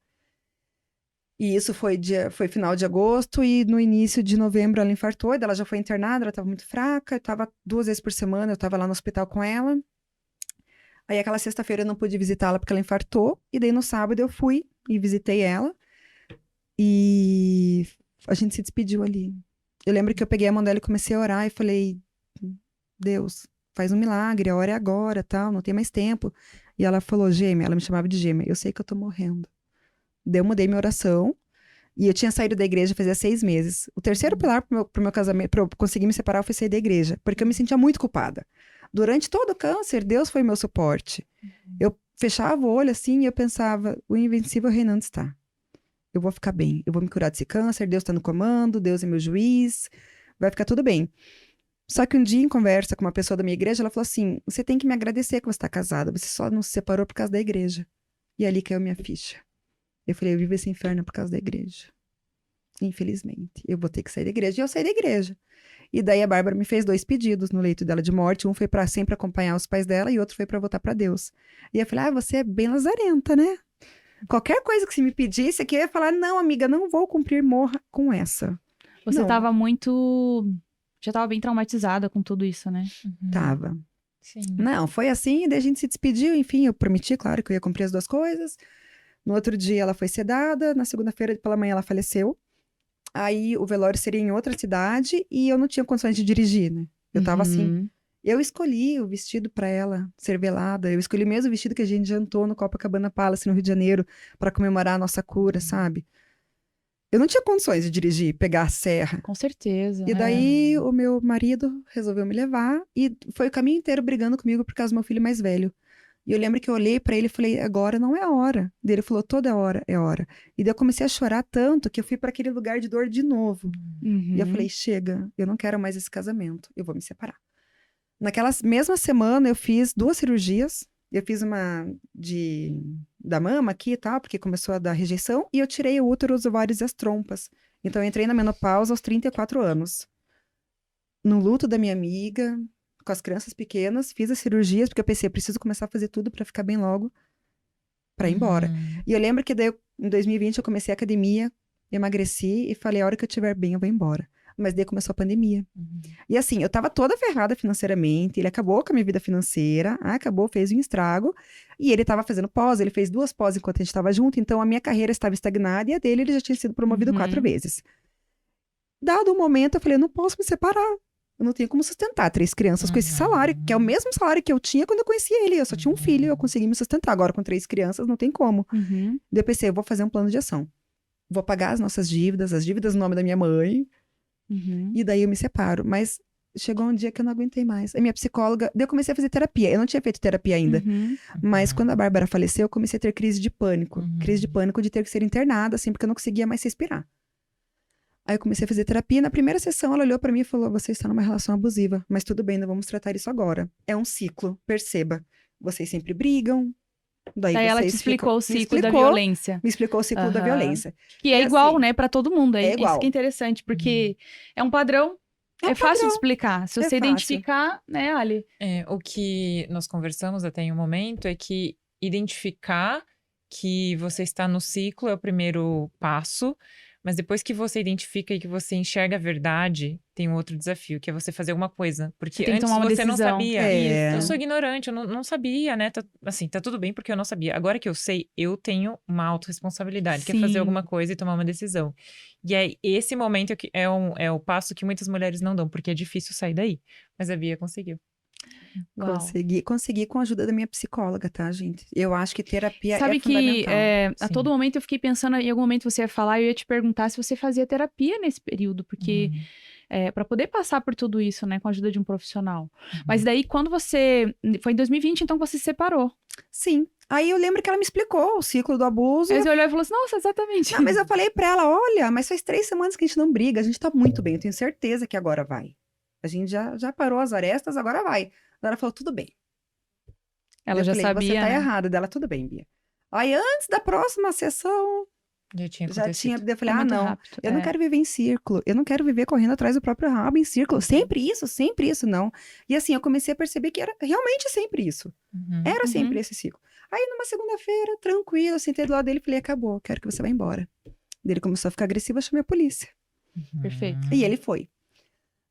E isso foi final de agosto, e no início de novembro ela infartou, e daí ela já foi internada, ela estava muito fraca, eu estava 2 vezes por semana, eu estava lá no hospital com ela. Aí aquela sexta-feira eu não pude visitá-la porque ela infartou, e daí no sábado eu fui e visitei ela, e a gente se despediu ali. Eu lembro que eu peguei a mão dela e comecei a orar, e falei, Deus, faz um milagre, a hora é agora, tal, não tem mais tempo. E ela falou, Gêmea, ela me chamava de Gêmea, eu sei que eu tô morrendo. Daí eu mudei minha oração. E eu tinha saído da igreja fazia 6 meses. O terceiro pilar pro meu casamento, pra eu conseguir me separar, foi sair da igreja. Porque eu me sentia muito culpada. Durante todo o câncer, Deus foi meu suporte. Eu fechava o olho assim e eu pensava, o invencível reinando está. Eu vou ficar bem. Eu vou me curar desse câncer, Deus está no comando, Deus é meu juiz. Vai ficar tudo bem. Só que um dia, em conversa com uma pessoa da minha igreja, ela falou assim, você tem que me agradecer que você está casada. Você só não se separou por causa da igreja. E ali caiu minha ficha. Eu falei, eu vivo esse inferno por causa da igreja. Infelizmente. Eu vou ter que sair da igreja. E eu saí da igreja. E daí a Bárbara me fez 2 pedidos no leito dela de morte. Um foi para sempre acompanhar os pais dela e outro foi para voltar para Deus. E eu falei, você é bem lazarenta, né? Qualquer coisa que você me pedisse aqui, eu ia falar, não, amiga, não vou cumprir, morra com essa. Você Não. tava muito... Já tava bem traumatizada com tudo isso, né? Tava. Sim. Não, foi assim, daí a gente se despediu, enfim, eu prometi, claro, que eu ia cumprir as 2 coisas. No outro dia ela foi sedada, na segunda-feira pela manhã ela faleceu. Aí o velório seria em outra cidade e eu não tinha condições de dirigir, né? Eu tava assim. Eu escolhi o vestido pra ela ser velada. Eu escolhi o mesmo vestido que a gente jantou no Copacabana Palace, no Rio de Janeiro, pra comemorar a nossa cura, sabe? Eu não tinha condições de dirigir, pegar a serra. Com certeza. E daí o meu marido resolveu me levar e foi o caminho inteiro brigando comigo por causa do meu filho mais velho. E eu lembro que eu olhei pra ele e falei, agora não é a hora. Daí ele falou, toda hora é hora. E daí eu comecei a chorar tanto que eu fui pra aquele lugar de dor de novo. E eu falei, chega, eu não quero mais esse casamento, eu vou me separar. Naquela mesma semana eu fiz 2 cirurgias. Eu fiz uma da mama aqui e tal, porque começou a dar rejeição. E eu tirei o útero, os ovários e as trompas. Então eu entrei na menopausa aos 34 anos. No luto da minha amiga, com as crianças pequenas, fiz as cirurgias, porque eu pensei, eu preciso começar a fazer tudo pra ficar bem logo, pra ir embora. E eu lembro que daí, em 2020, eu comecei a academia, emagreci e falei, a hora que eu estiver bem, eu vou embora. Mas daí começou a pandemia. E assim, eu tava toda ferrada financeiramente, ele acabou com a minha vida financeira, acabou, fez um estrago, e ele tava fazendo pós, ele fez 2 pós enquanto a gente tava junto, então a minha carreira estava estagnada e a dele, ele já tinha sido promovido 4 vezes. Dado um momento, eu falei, eu não posso me separar. Eu não tenho como sustentar 3 crianças com esse salário, que é o mesmo salário que eu tinha quando eu conheci ele. Eu só tinha um filho e eu consegui me sustentar. Agora, com 3 crianças, não tem como. Daí eu pensei, eu vou fazer um plano de ação. Vou pagar as nossas dívidas, as dívidas no nome da minha mãe. E daí eu me separo. Mas chegou um dia que eu não aguentei mais. A minha psicóloga... Daí eu comecei a fazer terapia. Eu não tinha feito terapia ainda. Mas quando a Bárbara faleceu, eu comecei a ter crise de pânico. Crise de pânico de ter que ser internada, assim, porque eu não conseguia mais respirar. Aí eu comecei a fazer terapia. Na primeira sessão, ela olhou pra mim e falou, você está numa relação abusiva. Mas tudo bem, não vamos tratar isso agora. É um ciclo, perceba. Vocês sempre brigam. Daí ela te vocês explicou o ciclo da explicou, violência. Me explicou o ciclo da violência. Que é E igual, assim, né, pra todo mundo. é Isso igual. que é interessante, porque é um padrão. É fácil de explicar. Se É você fácil. identificar, né, Ali? O que nós conversamos até em um momento é que identificar que você está no ciclo é o primeiro passo, mas depois que você identifica e que você enxerga a verdade, tem um outro desafio, que é você fazer alguma coisa. Porque Você tem que antes tomar uma você não decisão. sabia. É. Eu sou ignorante, eu não sabia, né? Tá tudo bem porque eu não sabia. Agora que eu sei, eu tenho uma autorresponsabilidade, que é fazer Sim. alguma coisa e tomar uma decisão. E aí, esse momento é o passo que muitas mulheres não dão, porque é difícil sair daí. Mas a Bia conseguiu. Uau. Consegui com a ajuda da minha psicóloga, tá, gente? Eu acho que terapia Sabe é que fundamental. a Sim. todo momento eu fiquei pensando, em algum momento você ia falar, eu ia te perguntar se você fazia terapia nesse período, porque para poder passar por tudo isso, né, com a ajuda de um profissional. Mas daí, quando você... Foi em 2020, então, que você se separou. Sim. Aí eu lembro que ela me explicou o ciclo do abuso. Aí você olhou e falou assim, nossa, exatamente. Não, mas eu falei pra ela, olha, mas faz 3 semanas que a gente não briga, a gente tá muito bem, eu tenho certeza que agora vai. A gente já parou as arestas, agora vai. Ela falou, tudo bem. Ela Eu já falei, você sabia, tá né? errada. Dela, tudo bem, Bia. Aí antes da próxima sessão, Já tinha já acontecido. tinha. Eu falei, É muito não, rápido. eu não quero viver em círculo. Eu não quero viver correndo atrás do próprio rabo em círculo. Sempre isso, não. E assim, eu comecei a perceber que era realmente sempre isso. Era sempre esse ciclo. Aí numa segunda-feira, tranquilo, eu sentei do lado dele e falei, acabou, quero que você vá embora. Daí ele começou a ficar agressivo, eu chamei a polícia. Perfeito. E ele foi.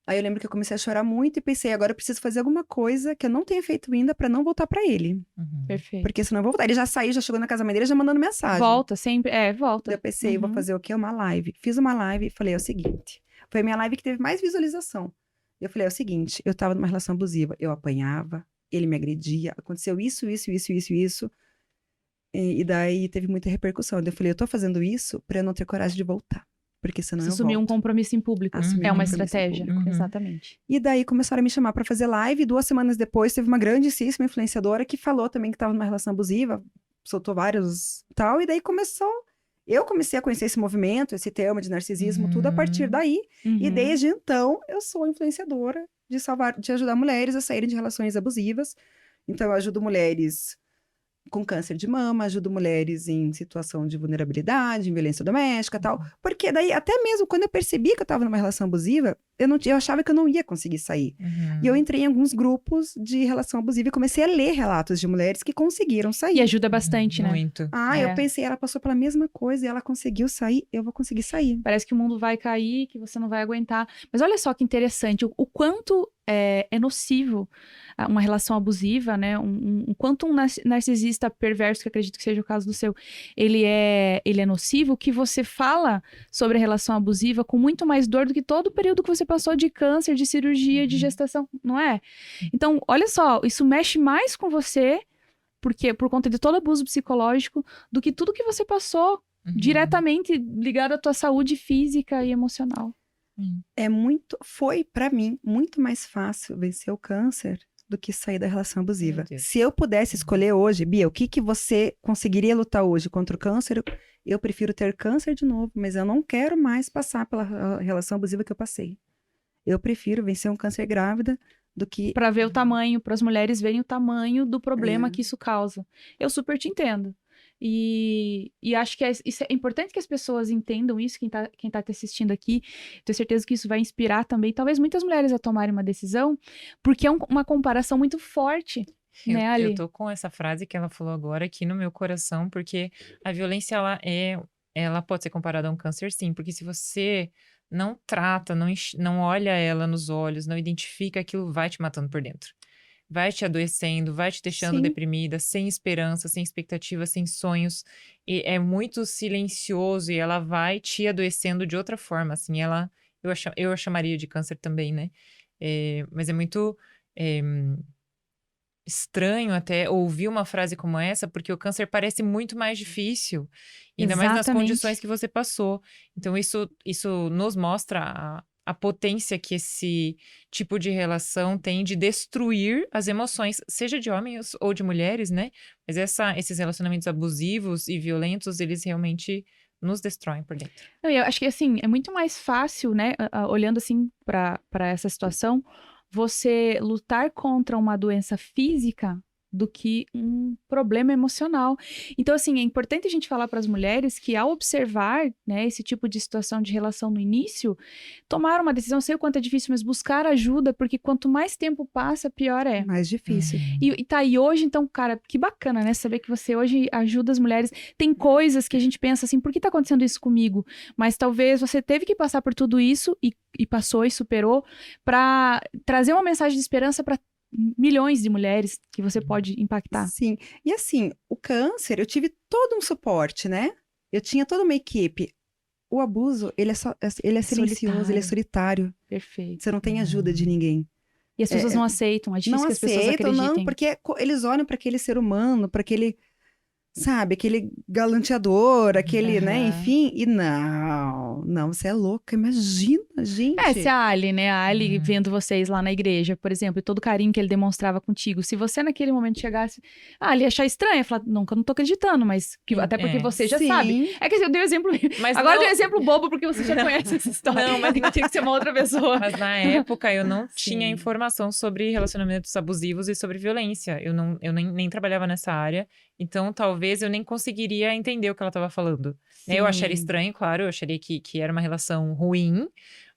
Aí eu lembro que eu comecei a chorar muito e pensei, agora eu preciso fazer alguma coisa que eu não tenha feito ainda pra não voltar pra ele. Perfeito. Porque senão eu vou voltar. Ele já saiu, já chegou na casamento dele, já mandando mensagem. Volta, sempre. Volta. Daí eu pensei, vou fazer o quê? Uma live. Fiz uma live e falei, é o seguinte. Foi a minha live que teve mais visualização. Eu falei, é o seguinte, eu tava numa relação abusiva. Eu apanhava, ele me agredia, aconteceu isso. E daí teve muita repercussão. Daí eu falei, eu tô fazendo isso pra eu não ter coragem de voltar. Porque senão Você eu assumiu um volto. compromisso em público. Assumi É um uma compromisso em estratégia. público. Exatamente. E daí começaram a me chamar pra fazer live. 2 semanas depois, teve uma grandíssima influenciadora que falou também que tava numa relação abusiva, soltou vários tal. E daí eu comecei a conhecer esse movimento, esse tema de narcisismo, tudo a partir daí. E desde então, eu sou influenciadora de ajudar mulheres a saírem de relações abusivas. Então, eu ajudo mulheres com câncer de mama, ajudo mulheres em situação de vulnerabilidade, em violência doméstica e tal. Porque daí, até mesmo quando eu percebi que eu estava numa relação abusiva, eu achava que eu não ia conseguir sair. E eu entrei em alguns grupos de relação abusiva e comecei a ler relatos de mulheres que conseguiram sair. E ajuda bastante, né? Muito. Eu pensei, ela passou pela mesma coisa e ela conseguiu sair, eu vou conseguir sair. Parece que o mundo vai cair, que você não vai aguentar. Mas olha só que interessante, o quanto é nocivo uma relação abusiva, né? O quanto um narcisista perverso, que acredito que seja o caso do seu, ele é nocivo, que você fala sobre a relação abusiva com muito mais dor do que todo o período que você passou de câncer, de cirurgia, de gestação, não é? Então, olha só, isso mexe mais com você, porque por conta de todo abuso psicológico, do que tudo que você passou diretamente ligado à tua saúde física e emocional. Foi pra mim muito mais fácil vencer o câncer do que sair da relação abusiva. Meu Deus. Se eu pudesse escolher hoje, Bia, o que você conseguiria lutar hoje contra o câncer? Eu prefiro ter câncer de novo, mas eu não quero mais passar pela relação abusiva que eu passei. Eu prefiro vencer um câncer grávida do que... Pra ver o tamanho, para as mulheres verem o tamanho do problema que isso causa. Eu super te entendo. E acho que isso é importante que as pessoas entendam isso, quem tá te assistindo aqui. Tenho certeza que isso vai inspirar também, talvez muitas mulheres a tomarem uma decisão, porque é uma comparação muito forte, né, Ali? Eu tô com essa frase que ela falou agora aqui no meu coração, porque a violência, ela pode ser comparada a um câncer, sim, porque se você não trata, não olha ela nos olhos, não identifica, aquilo vai te matando por dentro. Vai te adoecendo, vai te deixando Sim. deprimida, sem esperança, sem expectativa, sem sonhos. E é muito silencioso e ela vai te adoecendo de outra forma, assim, eu a chamaria de câncer também, né? Mas é muito estranho até ouvir uma frase como essa, porque o câncer parece muito mais difícil, ainda mais nas Exatamente. condições que você passou. Então, isso nos mostra a potência que esse tipo de relação tem de destruir as emoções, seja de homens ou de mulheres, né? Mas esses relacionamentos abusivos e violentos, eles realmente nos destroem por dentro. Eu acho que, assim, é muito mais fácil, né, olhando, assim, para essa situação, você lutar contra uma doença física do que um problema emocional. Então, assim, é importante a gente falar para as mulheres que, ao observar, né, esse tipo de situação de relação no início, tomar uma decisão, sei o quanto é difícil, mas buscar ajuda, porque quanto mais tempo passa, pior é. Mais difícil. E tá aí hoje, então, cara, que bacana, né? Saber que você hoje ajuda as mulheres. Tem coisas que a gente pensa assim, por que tá acontecendo isso comigo? Mas talvez você teve que passar por tudo isso e passou e superou pra trazer uma mensagem de esperança pra milhões de mulheres que você pode impactar. Sim. E assim, o câncer, eu tive todo um suporte, né? Eu tinha toda uma equipe. O abuso, ele é silencioso, ele é solitário. Perfeito. Você não tem ajuda de ninguém. E as pessoas não aceitam. É difícil Não que as pessoas aceitam, acreditem. não, porque eles olham para aquele ser humano, para aquele, sabe, aquele galanteador, aquele, né, Aham. enfim, e não, você é louca, imagina, gente. Se a Ali, né? A Ali Uhum. vendo vocês lá na igreja, por exemplo, e todo o carinho que ele demonstrava contigo. Se você naquele momento chegasse, Ali ia achar estranho, ia falar, nunca não tô acreditando, mas até porque você já sabe. Sim. É que eu dei o exemplo. Mas Agora eu não- dei um exemplo bobo porque você já conhece essa história. Não, mas não tinha que ser uma outra pessoa. Mas na época eu não tinha Sim. informação sobre relacionamentos abusivos e sobre violência. Eu nem trabalhava nessa área, então talvez eu nem conseguiria entender o que ela estava falando. Né, eu acharia Sim. estranho, claro, eu acharia que era uma relação ruim,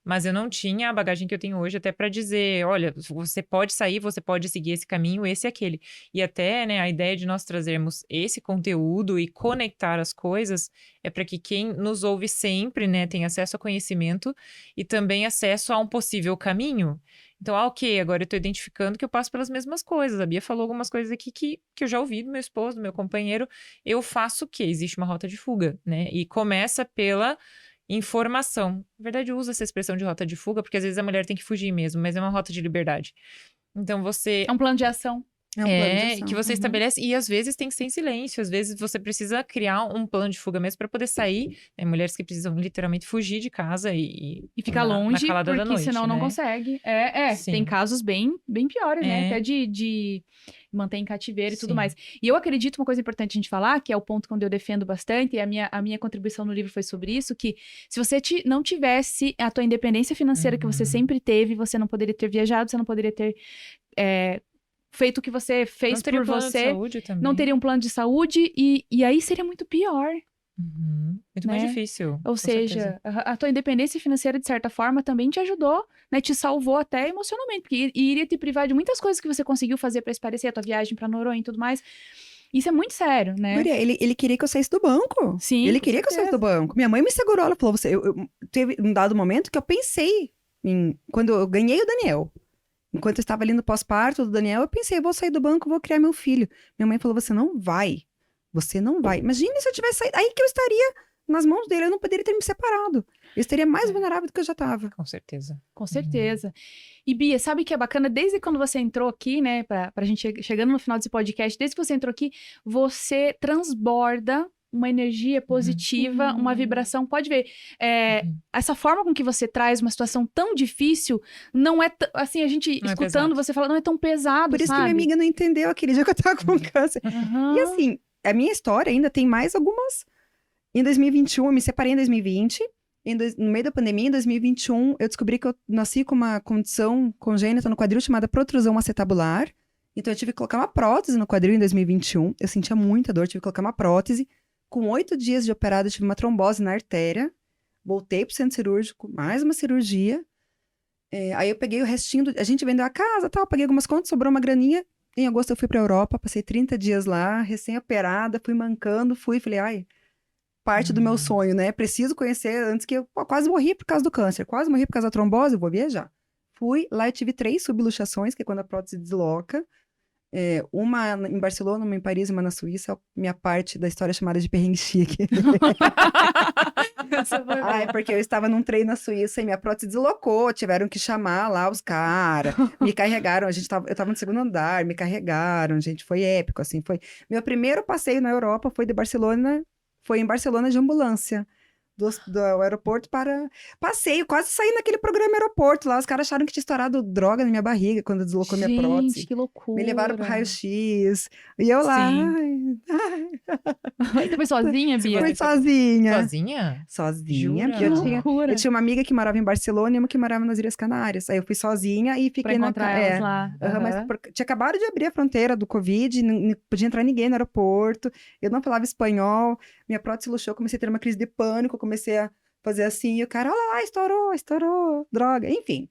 mas eu não tinha a bagagem que eu tenho hoje até para dizer, olha, você pode sair, você pode seguir esse caminho, esse e aquele. E até, né, a ideia de nós trazermos esse conteúdo e conectar as coisas é para que quem nos ouve sempre, né, tenha acesso a conhecimento e também acesso a um possível caminho. Então, ok, agora eu tô identificando que eu passo pelas mesmas coisas. A Bia falou algumas coisas aqui que eu já ouvi do meu esposo, do meu companheiro. Eu faço o quê? Existe uma rota de fuga, né? E começa pela informação. Na verdade, eu uso essa expressão de rota de fuga porque às vezes a mulher tem que fugir mesmo, mas é uma rota de liberdade. Então, você É um plano de ação. É um plano de ação. que você Uhum. estabelece, e às vezes tem que ser em silêncio, às vezes você precisa criar um plano de fuga mesmo para poder sair, né? Mulheres que precisam literalmente fugir de casa e E ficar na longe, calada da porque noite, senão não né? consegue. Sim. Tem casos bem piores, né? É. Até de manter em cativeiro e tudo Sim. mais. E eu acredito, uma coisa importante a gente falar, que é o ponto quando eu defendo bastante, e a minha contribuição no livro foi sobre isso, que se você não tivesse a tua independência financeira que você Uhum. sempre teve, você não poderia ter viajado, você não poderia ter feito o que você fez Não teria por plano de você, saúde também. não teria um plano de saúde, e aí seria muito pior. Uhum. Muito mais né? difícil. Ou com seja, certeza. a tua independência financeira, de certa forma, também te ajudou, né? Te salvou até emocionalmente, porque iria te privar de muitas coisas que você conseguiu fazer pra esparecer, a tua viagem pra Noronha e tudo mais. Isso é muito sério, né? Guria, ele queria que eu saísse do banco. Sim, Ele com queria que eu saísse do certeza. banco. Minha mãe me segurou, ela falou, teve um dado momento que eu pensei quando eu ganhei o Daniel. Enquanto eu estava ali no pós-parto do Daniel, eu pensei, vou sair do banco, vou criar meu filho. Minha mãe falou, você não vai. Você não vai. Imagine se eu tivesse saído. Aí que eu estaria nas mãos dele, eu não poderia ter me separado. Eu estaria mais vulnerável do que eu já estava. Com certeza. Com certeza. E Bia, sabe o que é bacana? Desde quando você entrou aqui, né, pra gente chegando no final desse podcast, desde que você entrou aqui, você transborda uma energia positiva, uma vibração. Pode ver, essa forma com que você traz uma situação tão difícil, não é assim, a gente Não é escutando pesado. você falar, não é tão pesado, Por isso sabe? que minha amiga não entendeu aquele dia que eu tava com câncer. Aham. E assim, a minha história ainda tem mais algumas. Em 2021, eu me separei em 2020. No meio da pandemia, em 2021, eu descobri que eu nasci com uma condição congênita no quadril chamada protrusão acetabular. Então, eu tive que colocar uma prótese no quadril em 2021. Eu sentia muita dor, tive que colocar uma prótese. Com 8 dias de operado, eu tive uma trombose na artéria. Voltei pro centro cirúrgico, mais uma cirurgia. Aí eu peguei o restinho, a gente vendeu a casa, tal, paguei algumas contas, sobrou uma graninha. Em agosto eu fui pra Europa, passei 30 dias lá, recém-operada, fui mancando, falei, ai, parte do meu sonho, né? Preciso conhecer antes que eu quase morri por causa do câncer, quase morri por causa da trombose, eu vou viajar. Fui, lá eu tive 3 subluxações, que é quando a prótese desloca. Uma em Barcelona, uma em Paris e uma na Suíça. Minha parte da história chamada de perrengue chique. Essa foi boa. Ai, porque eu estava num trem na Suíça e minha prótese deslocou, tiveram que chamar lá os caras, me carregaram, eu tava no segundo andar, me carregaram, gente, foi épico, assim, foi. Meu primeiro passeio na Europa foi em Barcelona de ambulância, do aeroporto para passeio, quase saí naquele programa aeroporto lá, os caras acharam que tinha estourado droga na minha barriga quando deslocou minha prótese. Gente, que loucura. Me levaram pro raio-x, e eu lá, Sim. Você foi sozinha, Bia? fui sozinha. Sozinha? Sozinha, Jura? porque eu Que tinha loucura. uma amiga que morava em Barcelona e uma que morava nas Ilhas Canárias. Aí eu fui sozinha e Pra fiquei encontrar elas lá. Mas Aham. tinha acabado de abrir a fronteira do Covid, não podia entrar ninguém no aeroporto. Eu não falava espanhol, minha prótese luxou, comecei a ter uma crise de pânico, comecei a fazer assim, e o cara, olha lá, estourou, droga, enfim.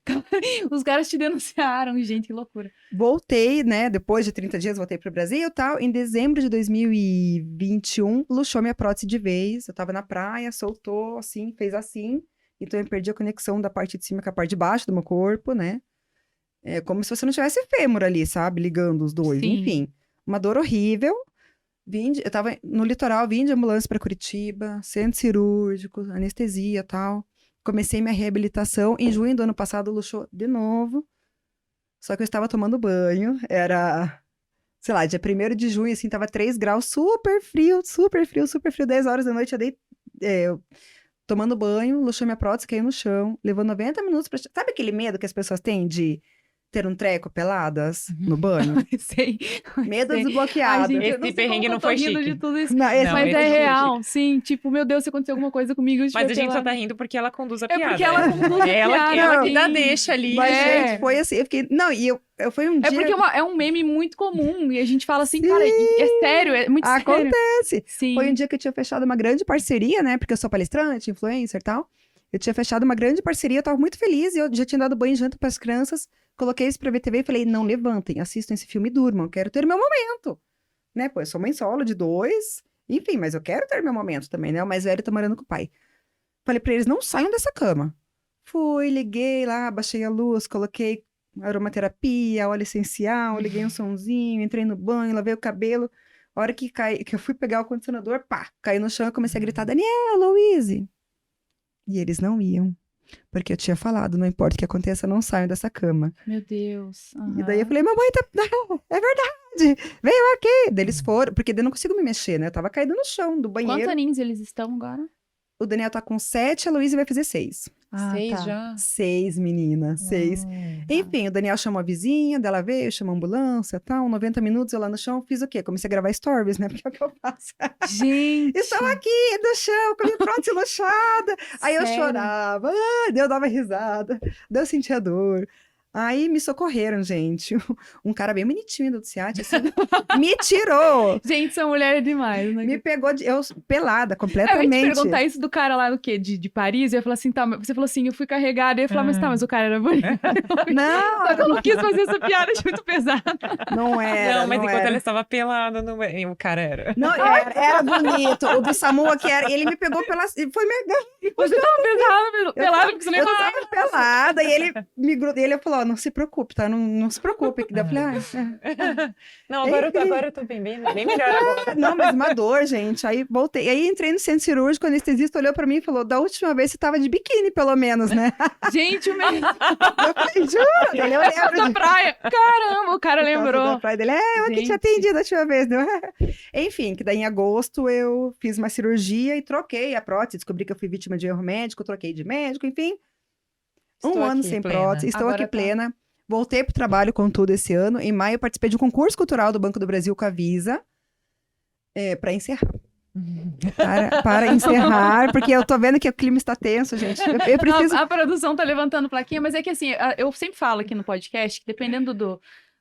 Os caras te denunciaram, gente, que loucura. Voltei, né, depois de 30 dias, voltei pro Brasil e tal. Em dezembro de 2021, luxou minha prótese de vez. Eu tava na praia, soltou, assim, fez assim. Então, eu perdi a conexão da parte de cima com a parte de baixo do meu corpo, né? É como se você não tivesse fêmur ali, sabe? Ligando os dois. Sim. Enfim, uma dor horrível. Eu tava no litoral, vim de ambulância para Curitiba, centro cirúrgico, anestesia e tal. Comecei minha reabilitação. Em junho do ano passado, luxou de novo. Só que eu estava tomando banho, era, sei lá, dia 1º de junho, assim, tava 3 graus, super frio, super frio, super frio. 10 horas da noite eu tomando banho, luxou minha prótese, caiu no chão, levou 90 minutos pra... Sabe aquele medo que as pessoas têm de ter um treco peladas no banho? Sei. Medo Sei. desbloqueado. Ai, gente, eu Esse não sei perrengue como não eu tô foi rindo chique. de tudo isso. Não, esse Não, Mas esse é não foi real, sim. Tipo, meu Deus, se acontecer alguma coisa comigo, eu Mas a estiver gente só pelada. tá rindo porque ela conduz a É piada. porque ela conduz a É ela, piada, ela que dá sim. deixa ali. Mas, É. gente, foi assim, eu fiquei... Não, e eu foi um É dia... porque é um meme muito comum. E a gente fala assim, Sim. cara, é sério, é muito sério. Acontece. Sim. Foi um dia que eu tinha fechado uma grande parceria, né? Porque eu sou palestrante, influencer e tal. Eu tinha fechado uma grande parceria, eu tava muito feliz. E eu já tinha dado banho e janta pras crianças. Coloquei isso pra ver TV e falei, não levantem, assistam esse filme e durmam. Eu quero ter meu momento. Né? Pô, eu sou mãe solo de 2. Enfim, mas eu quero ter meu momento também, né? O mais velho tá morando com o pai. Falei pra eles, não saiam dessa cama. Fui, liguei lá, baixei a luz, coloquei aromaterapia, óleo essencial, liguei um sonzinho, entrei no banho, lavei o cabelo. A hora que eu fui pegar o condicionador, pá, caí no chão e comecei a gritar, Daniela, Louise. E eles não iam, porque eu tinha falado, não importa o que aconteça, não saiam dessa cama. Meu Deus. E daí eu falei, mamãe, é verdade, venham aqui. Daí eles foram, porque daí eu não consigo me mexer, né? Eu tava caída no chão do Quantos banheiro. aninhos eles estão agora? O Daniel tá com 7, a Louise vai fazer 6. Ah, 6 tá. já? 6, menina, 6. Enfim, o Daniel chamou a vizinha, dela veio, chamou a ambulância e tal. 90 minutos eu lá no chão, fiz o quê? Comecei a gravar stories, né? Porque é o que eu faço. Gente. Estou aqui no chão, com a minha prótese luxada. Aí eu Sério? chorava, daí eu dava risada, daí eu sentia dor. Aí me socorreram, gente. Um cara bem bonitinho do SEAT, assim, me tirou. Gente, essa mulher é demais, né? Me pegou, eu pelada, Eu ia te completamente. perguntar isso do cara lá do quê? De Paris? Eu ia falar assim, tá, mas você falou assim, eu fui carregada. Eu ia falar, mas tá, mas o cara era bonito. Não, Só que eu não quis fazer essa piada, achei muito pesada. não era, Não, mas não enquanto era. ela estava pelada, o cara era. Não, era bonito. O do Samu aqui era. Ele me pegou pela. Foi me Você tava pelada, porque você nem eu falava. tava pelada. E ele me grudou. E ele falou: "Ó, não se preocupe, tá? Não se preocupe. Daí eu falei: Não, agora eu tô bem melhor agora. não, mas uma dor, gente. Aí voltei. Aí entrei no centro cirúrgico, o anestesista olhou pra mim e falou: da última vez você tava de biquíni, pelo menos, né? Gente, o mesmo Eu falei: juro. Ele, eu lembro da de. praia. Caramba, o cara lembrou. Da praia dele. Eu que Gente. tinha atendido a última vez. Né? Enfim, que daí em agosto eu fiz uma cirurgia e troquei a prótese. Descobri que eu fui vítima de erro médico, troquei de médico, enfim. Estou Um ano aqui, sem plena. prótese, estou Agora aqui tá. plena. Voltei pro trabalho com tudo esse ano. Em maio eu participei de um concurso cultural do Banco do Brasil com a Visa. Para encerrar. Para encerrar, porque eu tô vendo que o clima está tenso, gente. Eu preciso. A produção tá levantando plaquinha, mas é que assim, eu sempre falo aqui no podcast que dependendo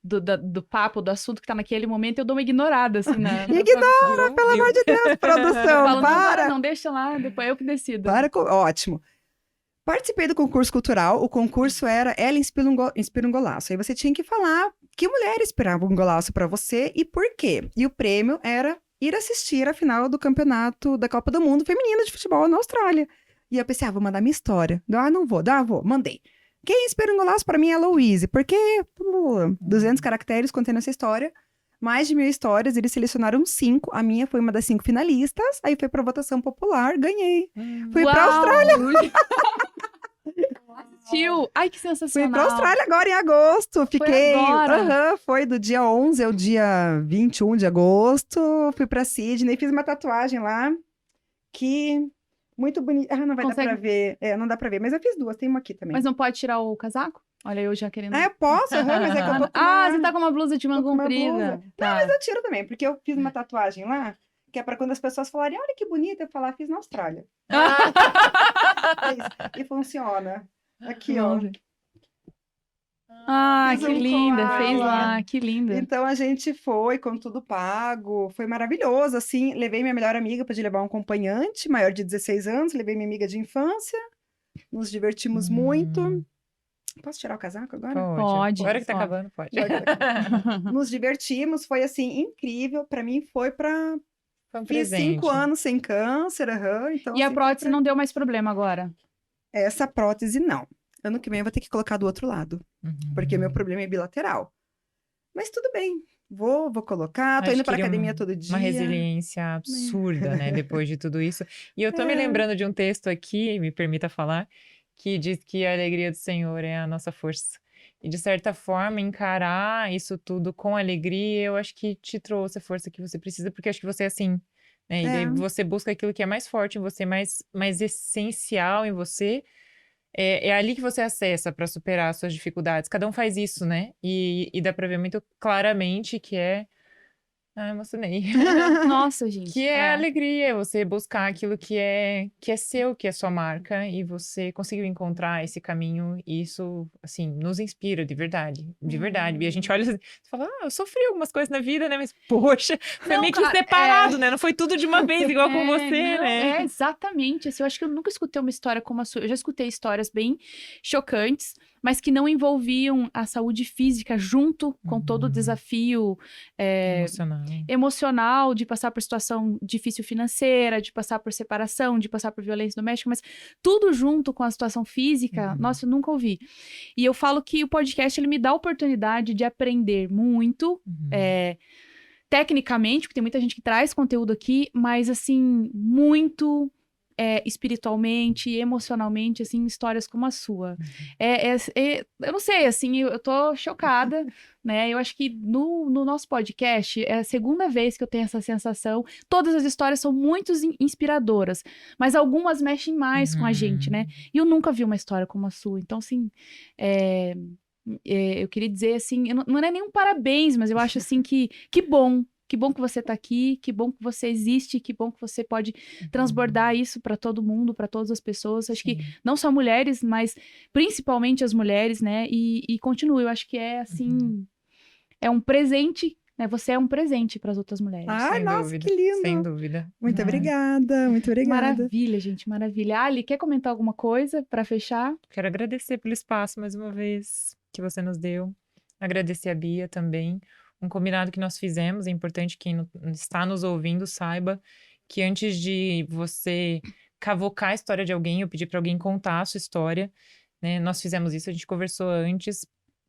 do papo, do assunto que tá naquele momento, eu dou uma ignorada, assim, na Ignora, pelo amor de Deus, Eu produção, falo, para. não, deixa lá, depois eu que decido. Ótimo. Participei do concurso cultural. O concurso era Ela inspira um golaço. Aí você tinha que falar que mulher inspirava um golaço pra você e por quê. E o prêmio era ir assistir a final do campeonato da Copa do Mundo feminino de futebol na Austrália. E eu pensei, vou mandar minha história. Não vou, vou. Mandei. Quem inspira um golaço pra mim é a Louise, porque 200 caracteres contendo essa história. Mais de 1000 histórias, eles selecionaram 5. A minha foi uma das 5 finalistas. Aí foi pra votação popular, ganhei. Fui pra Austrália. Assistiu. Ai, que Fui sensacional. pra Austrália agora em agosto. Fiquei. agora? Foi do dia 11 ao dia 21 de agosto. Fui pra Sydney, fiz uma tatuagem lá. Que. Muito bonita. Não vai dar pra ver. Não dá pra ver, mas eu fiz 2, tem uma aqui também. Mas não pode tirar o casaco? Olha, eu já querendo. Eu posso, mas é que eu tô com você tá com uma blusa de manga tô com uma comprida. blusa. Tá. Mas eu tiro também, porque eu fiz uma tatuagem lá, que é pra quando as pessoas falarem, olha que bonita, eu falar, fiz na Austrália. É isso. E funciona. Aqui, ó. Fiz Que um linda, colar. fez lá, que linda. Então a gente foi com tudo pago, foi maravilhoso, assim, levei minha melhor amiga, pude levar um acompanhante, maior de 16 anos, levei minha amiga de infância, nos divertimos muito. Posso tirar o casaco agora? Pode. Agora que tá pode. acabando, pode. Nos divertimos, foi assim, incrível, pra mim foi pra... Foi um Fiz presente. 5 anos sem câncer, então... E a assim, prótese não deu mais problema agora? Essa prótese, não. Ano que vem eu vou ter que colocar do outro lado, porque meu problema é bilateral. Mas tudo bem, vou colocar, tô indo pra academia todo dia. Uma resiliência absurda, né, depois de tudo isso. E eu tô me lembrando de um texto aqui, me permita falar, que diz que a alegria do Senhor é a nossa força. E, de certa forma, encarar isso tudo com alegria, eu acho que te trouxe a força que você precisa, porque eu acho que você é assim, né? E daí você busca aquilo que é mais forte em você, mais essencial em você. É ali que você acessa para superar as suas dificuldades. Cada um faz isso, né? E dá pra ver muito claramente que é... Ah, emocionei. Nossa, gente. Que é a alegria, você buscar aquilo que é seu, que é sua marca, e você conseguiu encontrar esse caminho, e isso, assim, nos inspira de verdade, de verdade. E a gente olha e fala, eu sofri algumas coisas na vida, né? Mas, poxa, foi Não, meio que cara, separado, né? Não foi tudo de uma vez, igual com você, não, né? exatamente. Assim, eu acho que eu nunca escutei uma história como a sua. Eu já escutei histórias bem chocantes, mas que não envolviam a saúde física junto com todo o desafio emocional de passar por situação difícil financeira, de passar por separação, de passar por violência doméstica, mas tudo junto com a situação física, nossa, eu nunca ouvi. E eu falo que o podcast, ele me dá a oportunidade de aprender muito, tecnicamente, porque tem muita gente que traz conteúdo aqui, mas, assim, muito espiritualmente, emocionalmente, assim, histórias como a sua. Eu não sei, assim, eu tô chocada, né? Eu acho que no nosso podcast é a segunda vez que eu tenho essa sensação. Todas as histórias são muito inspiradoras, mas algumas mexem mais com a gente, né? E eu nunca vi uma história como a sua. Então, assim, eu queria dizer, assim, não é nenhum parabéns, mas eu acho, assim, que bom. Que bom que você tá aqui, que bom que você existe, que bom que você pode transbordar isso para todo mundo, para todas as pessoas. Acho que não só mulheres, mas principalmente as mulheres, né? E continue, eu acho que é assim, é um presente, né? Você é um presente para as outras mulheres. Ah, Sem nossa, dúvida, que lindo. sem dúvida. Muito obrigada, muito obrigada. Maravilha, gente, maravilha. Ali, quer comentar alguma coisa para fechar? Quero agradecer pelo espaço mais uma vez que você nos deu. Agradecer a Bia também. Um combinado que nós fizemos, é importante que quem está nos ouvindo saiba que antes de você cavocar a história de alguém, eu pedi para alguém contar a sua história, né? Nós fizemos isso, a gente conversou antes